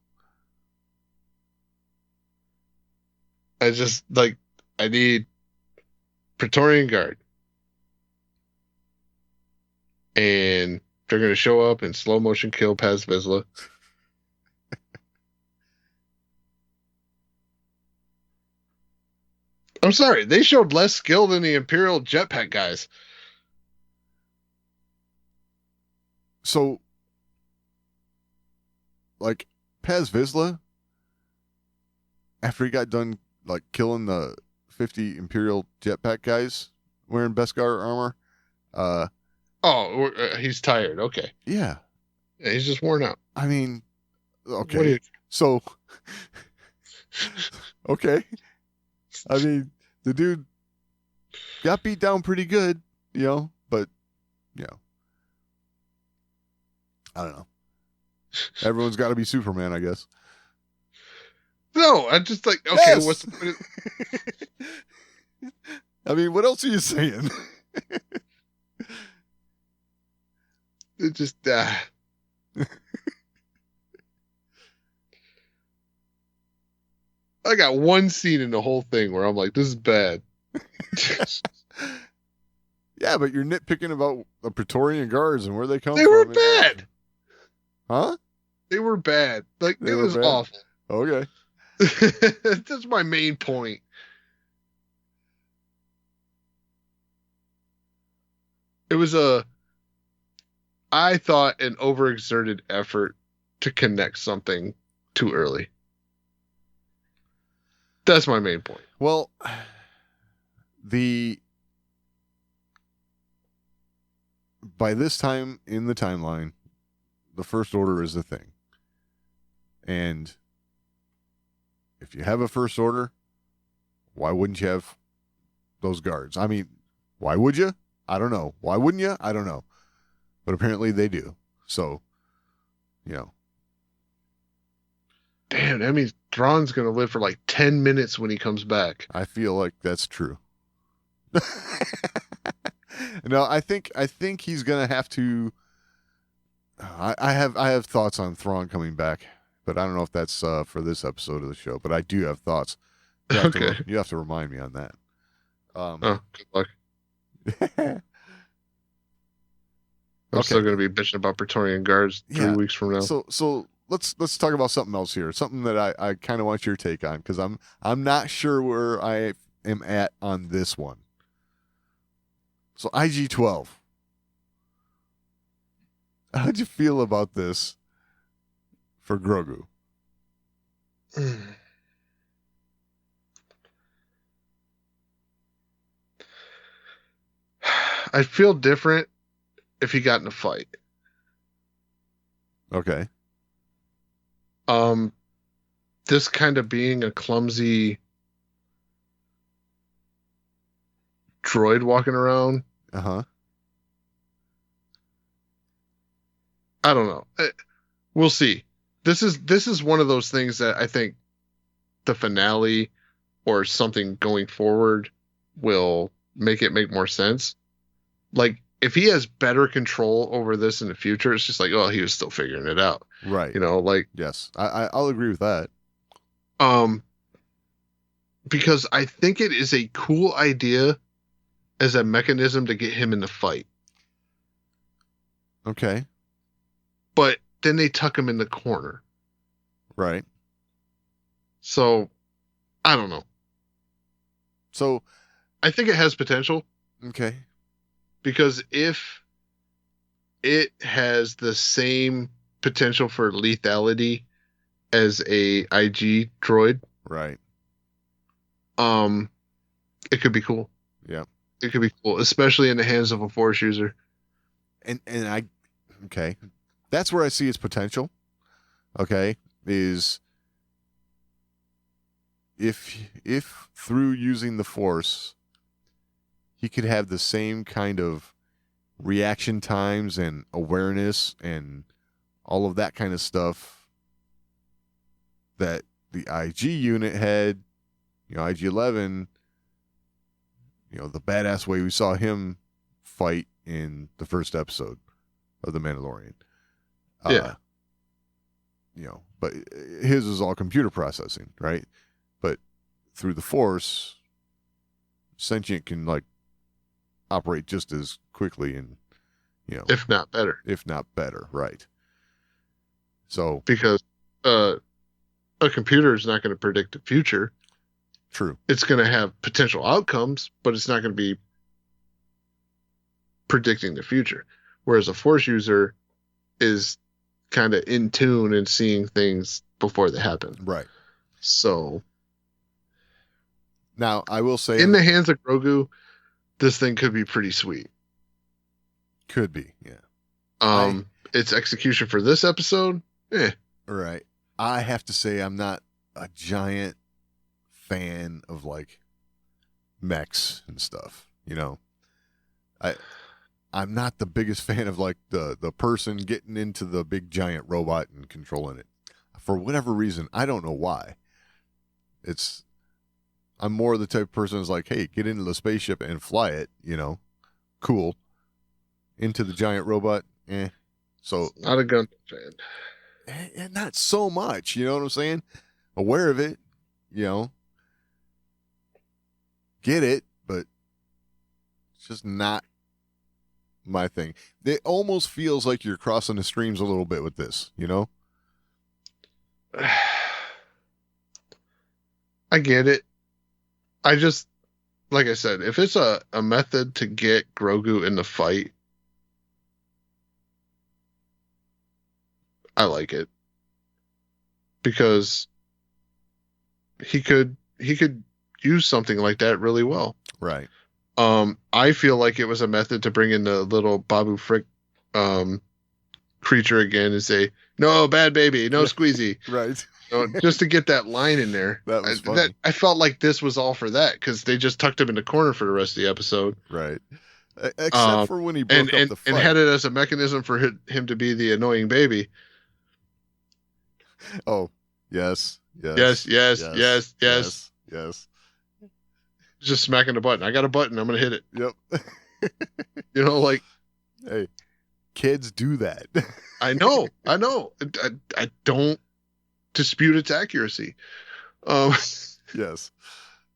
I need Praetorian Guard. And they're going to show up and slow motion kill Paz Vizsla. I'm sorry, they showed less skill than the Imperial jetpack guys. So, like, Paz Vizsla, after he got done, like, killing the 50 Imperial jetpack guys wearing Beskar armor, he's tired. Okay. yeah. Yeah, he's just worn out. I mean, okay. What do you- So, okay. I mean, the dude got beat down pretty good, but, I don't know. Everyone's got to be Superman, I guess. No, I'm just like, okay, Yes! what's the point of- I mean, what else are you saying? it just, I got one scene in the whole thing where I'm like, this is bad. Yeah, but you're nitpicking about the Praetorian Guards and where they come They from. were bad. Huh? They were bad. Like, They it were was bad? awful. Okay. That's my main point. It was I thought, an overexerted effort to connect something too early. That's my main point. Well, by this time in the timeline, the First Order is a thing. And if you have a First Order, why wouldn't you have those guards? I mean, why would you? I don't know. Why wouldn't you? I don't know. But apparently they do. So, Damn, that means Thrawn's going to live for like 10 minutes when he comes back. I feel like that's true. No, I think he's gonna have to. I have thoughts on Thrawn coming back, but I don't know if that's for this episode of the show. But I do have thoughts. Okay. You have to remind me on that. Good luck. I'm Okay. still going to be bitching about Praetorian Guards 3 weeks from now. So let's talk about something else here. Something that I kind of want your take on, because I'm not sure where I am at on this one. So IG-12. How'd you feel about this for Grogu? I'd feel different if he got in a fight. Okay. This kind of being a clumsy droid walking around, Uh-huh. I don't know. We'll see. This is one of those things that I think the finale or something going forward will make it make more sense. Like, if he has better control over this in the future, it's just like, oh, he was still figuring it out. Right. Like, Yes. I'll agree with that. because I think it is a cool idea as a mechanism to get him in the fight. Okay. But then they tuck him in the corner. Right. So, I don't know. So, I think it has potential, okay. because if it has the same potential for lethality as a IG droid, Right. it could be cool. Yeah. It could be cool, especially in the hands of a Force user. Okay. That's where I see its potential. Okay. Is if through using the Force, he could have the same kind of reaction times and awareness and all of that kind of stuff that the IG unit had, IG-11, the badass way we saw him fight in the first episode of The Mandalorian. Yeah. But his is all computer processing, right? But through the Force, sentient can operate just as quickly and, if not better, right? So because a computer is not going to predict the future. true. It's going to have potential outcomes, but it's not going to be predicting the future. Whereas a Force user is kind of in tune and seeing things before they happen. Right. So Now, I will say, in the hands of Grogu, this thing could be pretty sweet. could be, yeah. Its execution for this episode, Right. I have to say, I'm not a giant fan of mechs and stuff. I'm not the biggest fan of the person getting into the big giant robot and controlling it. For whatever reason, I don't know why. I'm more the type of person who's like, hey, get into the spaceship and fly it, cool. Into the giant robot, So not a gun fan. and not so much, you know what I'm saying? Aware of it, get it, but it's just not my thing. It almost feels like you're crossing the streams a little bit with this, I get it. I just, like I said, if it's a method to get Grogu in the fight, I like it. Because he could use something like that really well. Right. I feel like it was a method to bring in the little Babu Frick creature again and say, no, bad baby, no squeezy. Right. Just to get that line in there. That was funny. I felt like this was all for that because they just tucked him in the corner for the rest of the episode. Right. Except for when he broke up the fight. And had it as a mechanism for him to be the annoying baby. Oh, yes. Yes. Just smacking the button. I got a button. I'm going to hit it. Yep. Hey, kids do that. I know. I don't dispute its accuracy. Yes.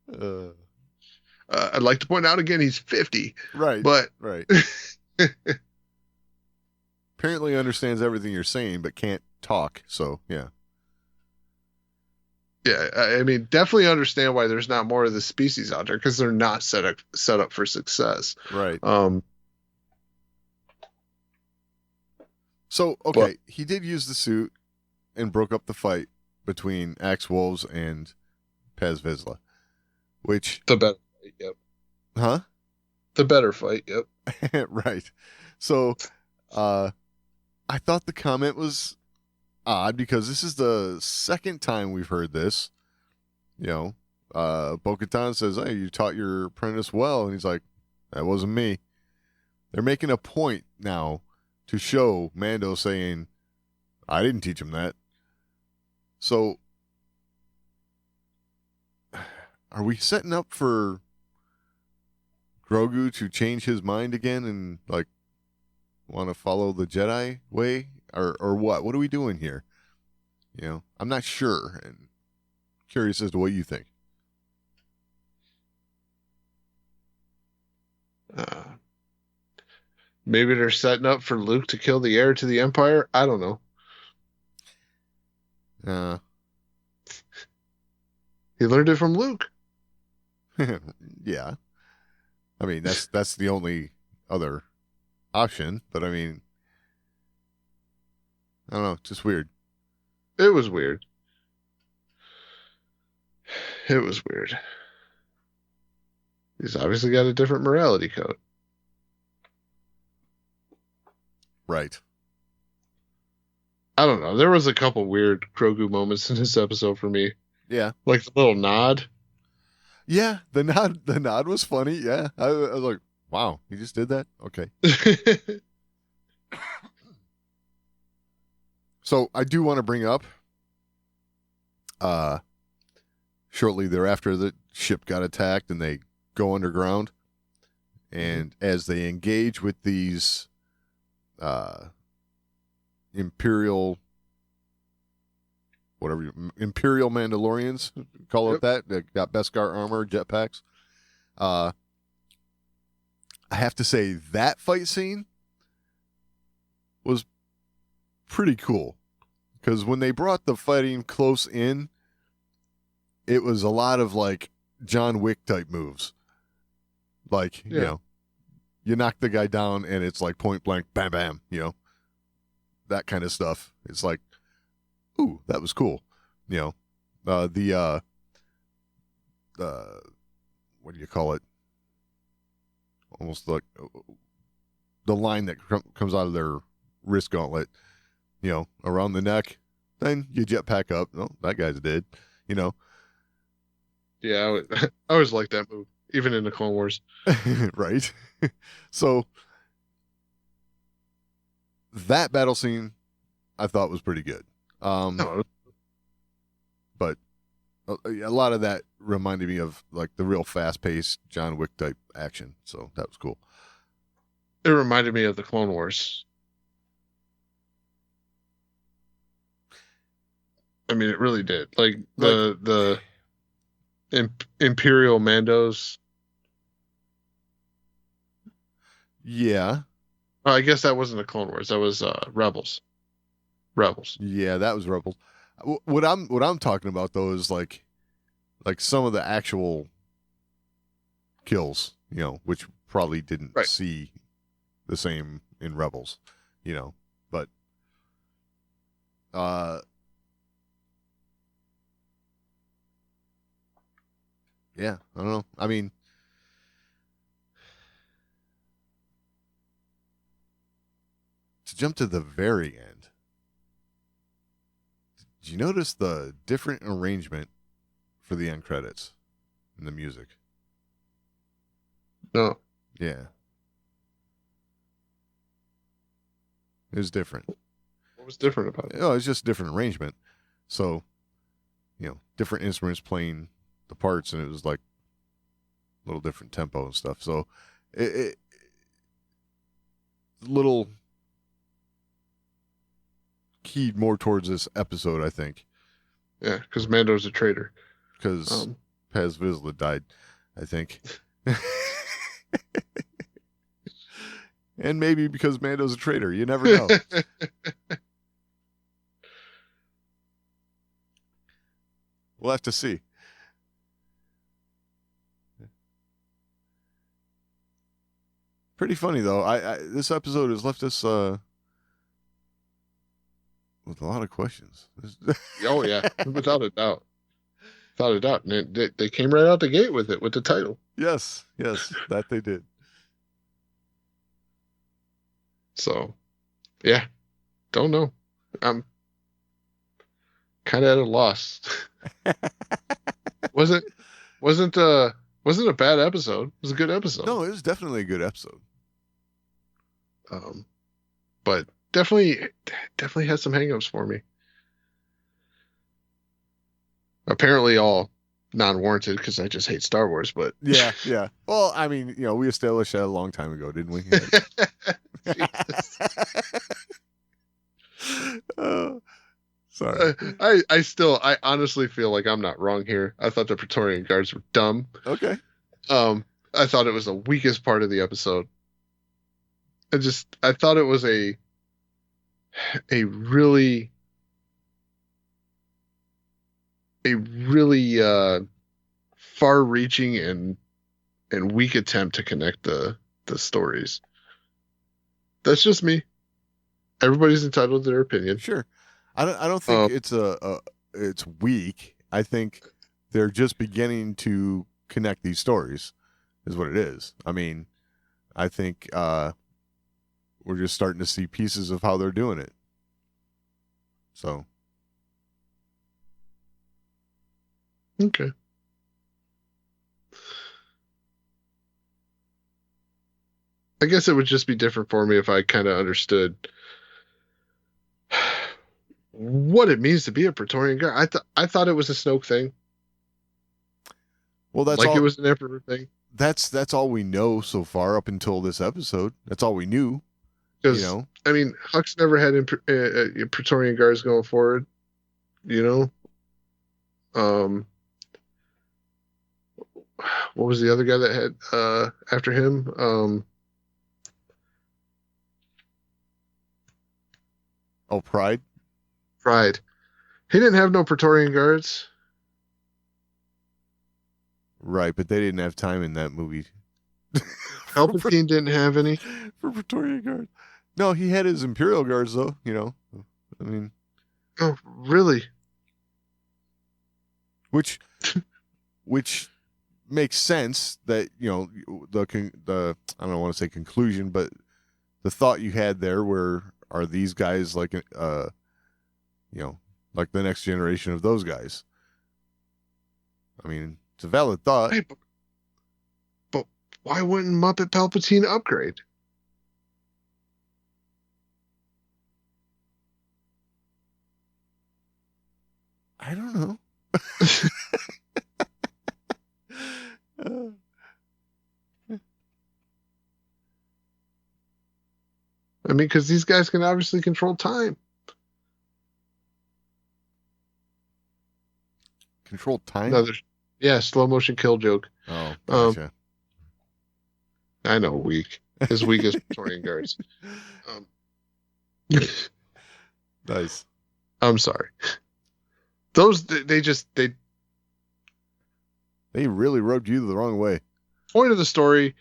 I'd like to point out again, he's 50. Right. But right. Apparently understands everything you're saying, but can't talk. So, yeah. Yeah, I mean, definitely understand why there's not more of the species out there because they're not set up for success. Right. So, okay, Well, he did use the suit and broke up the fight between Axe Wolves and Paz Vizsla, which... the better fight, yep. Huh? The better fight, yep. Right. So, I thought the comment was odd because this is the second time we've heard this. Bo-Katan says, hey, you taught your apprentice well. And he's like, that wasn't me. They're making a point now to show Mando saying, I didn't teach him that. So, are we setting up for Grogu to change his mind again and want to follow the Jedi way or what? What are we doing here? I'm not sure and curious as to what you think. Maybe they're setting up for Luke to kill the heir to the Empire. I don't know. He learned it from Luke. Yeah. I mean, that's the only other option, but I mean, I don't know, just weird. It was weird. He's obviously got a different morality code. Right. I don't know. There was a couple weird Grogu moments in this episode for me. Yeah. Like the little nod. Yeah, the nod was funny. Yeah. I was like, Wow, he just did that? Okay. So I do want to bring up, shortly thereafter, the ship got attacked and they go underground. And as they engage with these Imperial Mandalorians, call it that. They got Beskar armor, jetpacks. I have to say that fight scene was pretty cool, because when they brought the fighting close in, it was a lot of like John Wick type moves. Like, you know, you knock the guy down and it's like point blank, bam, bam, you know, that kind of stuff. It's like, ooh, that was cool. You know, what do you call it? Almost like the line that comes out of their wrist gauntlet, you know, around the neck. Then you jetpack up. Oh, that guy's dead, you know. Yeah, I always liked that move, even in the Clone Wars. Right. So that battle scene I thought was pretty good. But a lot of that reminded me of like the real fast-paced John Wick type action. So that was cool. It reminded me of the Clone Wars. I mean, it really did. Like the Imperial Mandos. Yeah. Oh, I guess that wasn't the Clone Wars. That was Rebels. Rebels. Yeah, that was Rebels. What I'm talking about though is like some of the actual kills, you know, which probably didn't see the same in Rebels, you know, but yeah, I don't know. I mean, to jump to the very end, did you notice the different arrangement for the end credits and the music? No. Yeah. It was different. What was different about it? Oh, it's just different arrangement. So, you know, different instruments playing the parts, and it was like a little different tempo and stuff. So, it little keyed more towards this episode, I think. Yeah, because Mando's a traitor. Because Paz Vizsla died, I think. And maybe because Mando's a traitor. You never know. We'll have to see. Pretty funny, though. I this episode has left us with a lot of questions. Oh, yeah. Without a doubt. Without a doubt. And they came right out the gate with it, with the title. Yes, that they did. So, yeah. Don't know. I'm kind of at a loss. wasn't a bad episode. It was a good episode. No, it was definitely a good episode. But definitely has some hangups for me. Apparently all non-warranted because I just hate Star Wars, but yeah. Well, I mean, you know, we established that a long time ago, didn't we? Sorry. I honestly feel like I'm not wrong here. I thought the Praetorian Guards were dumb. Okay. I thought it was the weakest part of the episode. I thought it was a really far-reaching and weak attempt to connect the stories. That's just me. Everybody's entitled to their opinion. Sure. I don't think it's weak. I think they're just beginning to connect these stories, is what it is. I mean, I think we're just starting to see pieces of how they're doing it. So. Okay. I guess it would just be different for me if I kind of understood what it means to be a Praetorian Guard. I thought it was a Snoke thing, Well, that's like all. it was an Emperor thing. That's all we know so far up until this episode. That's all we knew. Because You know? I mean, Hux never had Praetorian Guards going forward. You know, what was the other guy that had after him? Oh, Pride. Pride. He didn't have no Praetorian Guards. Right, but they didn't have time in that movie. Palpatine didn't have any. For Praetorian Guard. No, he had his Imperial Guards though. You know, I mean, Oh, really? which makes sense that the I don't want to say conclusion, but the thought you had there, where are these guys like like the next generation of those guys? I mean, it's a valid thought. Hey, but why wouldn't Muppet Palpatine upgrade? I don't know. I mean, because these guys can obviously control time. Control time. Another, slow motion kill joke. Oh, gotcha. I know, weak. As weak as Praetorian Guards. Nice. I'm sorry. Those they really rubbed you the wrong way. point of the story.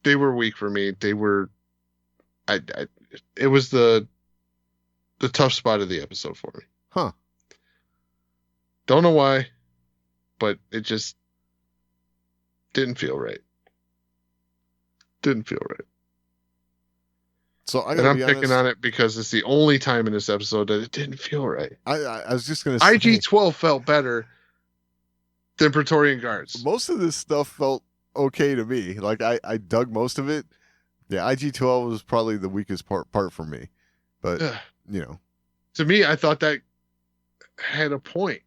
They were weak for me. They were, it was the tough spot of the episode for me. Huh. Don't know why, but it just didn't feel right. Didn't feel right. So I And gotta I'm be picking honest. on it because it's the only time in this episode that it didn't feel right. I was just gonna say, IG-12 felt better than Praetorian Guards. most of this stuff felt okay to me. Like I dug most of it. Yeah, IG-12 was probably the weakest part for me. But Ugh. to me, I thought that had a point.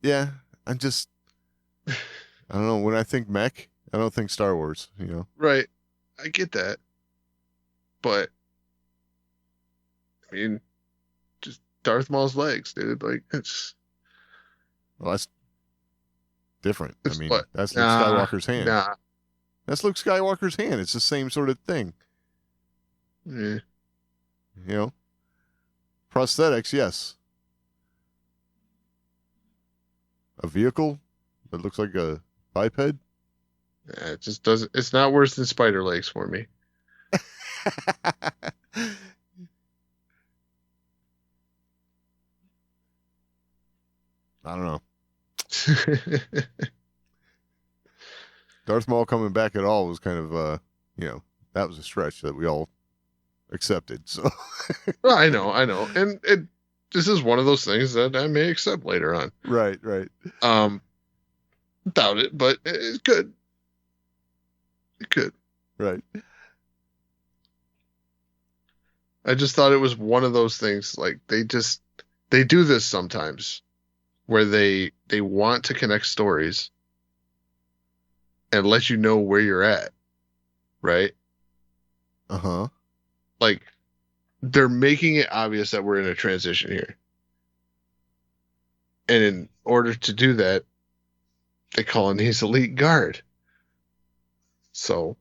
yeah, I don't know. When I think mech, I don't think Star Wars. Right. I get that. But, I mean, just Darth Maul's legs, dude. Like, it's Well, that's different. It's I mean, what? that's Luke Nah, Skywalker's hand. nah. That's Luke Skywalker's hand. It's the same sort of thing. Yeah. Prosthetics, yes. A vehicle that looks like a biped. Yeah, it just doesn't. It's not worse than spider legs for me. I don't know. Darth Maul coming back at all was kind of, that was a stretch that we all accepted. So, Well, I know, and this is one of those things that I may accept later on. right. Doubt it, but it's good. It could. Right. I just thought it was one of those things. Like they do this sometimes, where they want to connect stories and let you know where you're at, right? Uh-huh. Like they're making it obvious that we're in a transition here, and in order to do that, they call in his elite guard. So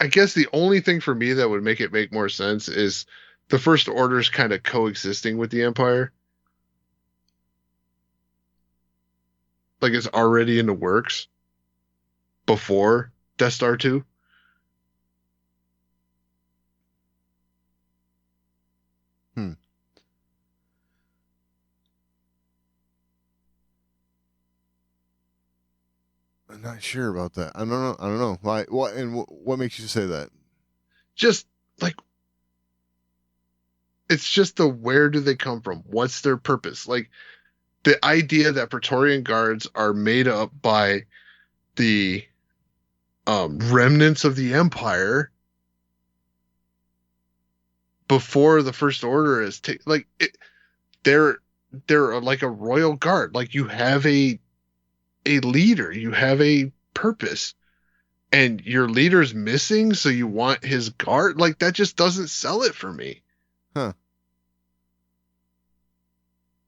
I guess the only thing for me that would make it make more sense is the First Order's kind of coexisting with the Empire. Like it's already in the works before Death Star 2. I'm not sure about that. I don't know. Why? What makes you say that? Just like it's just the where do they come from? What's their purpose? Like the idea that Praetorian Guards are made up by the remnants of the Empire before the First Order is they're like a royal guard. Like, you have a leader, you have a purpose, and your leader's missing, so you want his guard. Like, that just doesn't sell it for me. Huh.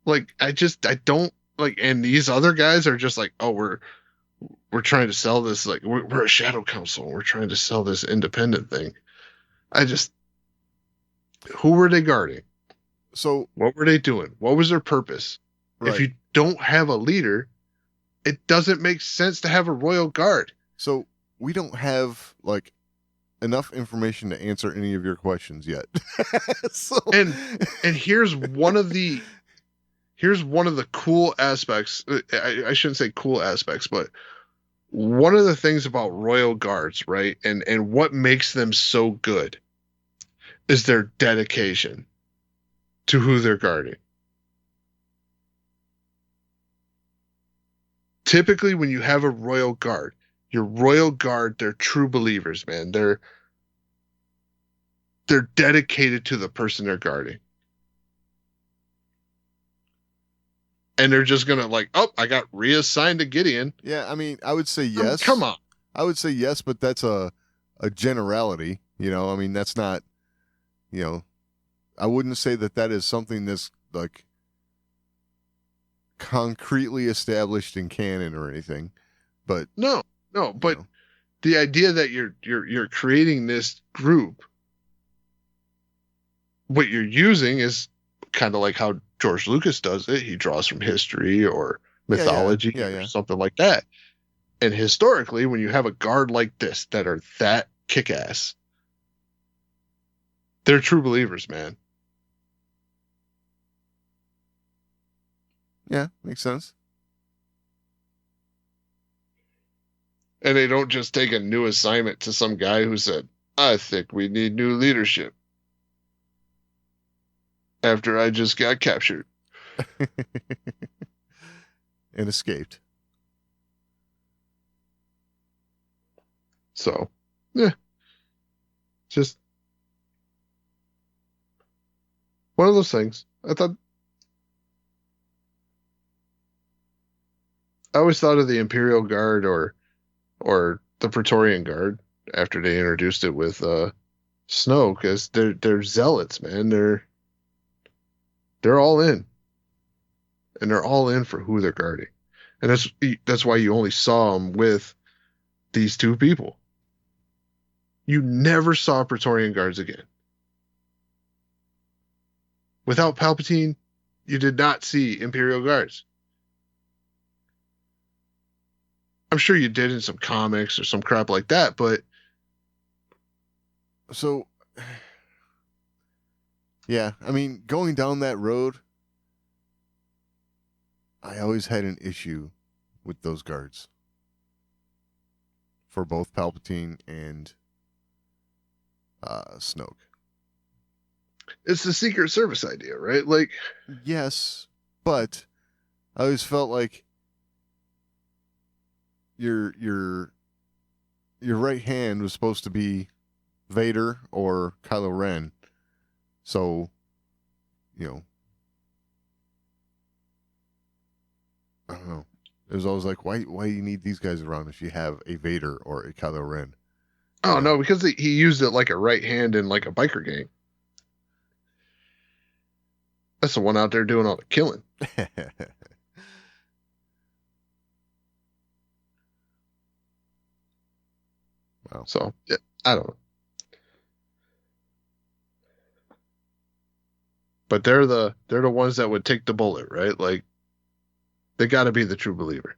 Like, I don't like, and these other guys are just like, oh, we're trying to sell this, like, we're a shadow council, we're trying to sell this independent thing. Who were they guarding? So What were they doing? What was their purpose? right. If you don't have a leader, it doesn't make sense to have a royal guard. So we don't have like enough information to answer any of your questions yet. So And here's one of the cool aspects. I shouldn't say cool aspects, but one of the things about royal guards, right? And what makes them so good is their dedication to who they're guarding. Typically, when you have a royal guard, your royal guard, they're true believers, man. They're dedicated to the person they're guarding. And they're just gonna like, oh, I got reassigned to Gideon. yeah, I mean, I would say yes. Come on. I would say yes, but that's a generality. I mean, that's not. I wouldn't say that is something that's like concretely established in canon or anything. But No, but know. the idea that you're creating this group, what you're using is kind of like how George Lucas does it. He draws from history or mythology Yeah. or something like that. And historically, when you have a guard like this that are that kick-ass, they're true believers, man. Yeah, makes sense. And they don't just take a new assignment to some guy who said, I think we need new leadership, after I just got captured. And escaped. So, yeah. Just one of those things. I always thought of the Imperial Guard or the Praetorian Guard after they introduced it with Snoke, as they're zealots, man. They're all in. And they're all in for who they're guarding. And that's why you only saw them with these two people. You never saw Praetorian Guards again. Without Palpatine, you did not see Imperial Guards. I'm sure you did in some comics or some crap like that, but So, yeah, I mean, going down that road, I always had an issue with those guards for both Palpatine and Snoke. it's the Secret Service idea, right? Like, Yes, but I always felt like your right hand was supposed to be Vader or Kylo Ren. So, I don't know. It was always like, why do you need these guys around if you have a Vader or a Kylo Ren? oh no, because he used it like a right hand in like a biker gang. That's the one out there doing all the killing. Wow. So, yeah, I don't know. But they're the ones that would take the bullet, right? Like, they got to be the true believer.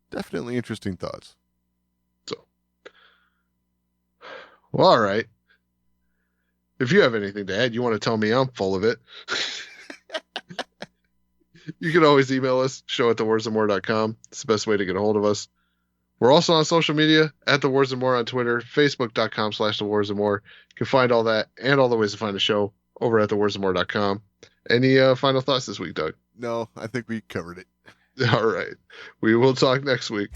Definitely interesting thoughts. So, well, all right. If you have anything to add, you want to tell me, I'm full of it. You can always email us, show@thewarsandmore.com. It's the best way to get a hold of us. We're also on social media at The Wars and More on Twitter, Facebook.com/The Wars and More. You can find all that and all the ways to find the show over at TheWarsandMore.com. Any final thoughts this week, Doug? No, I think we covered it. All right. We will talk next week.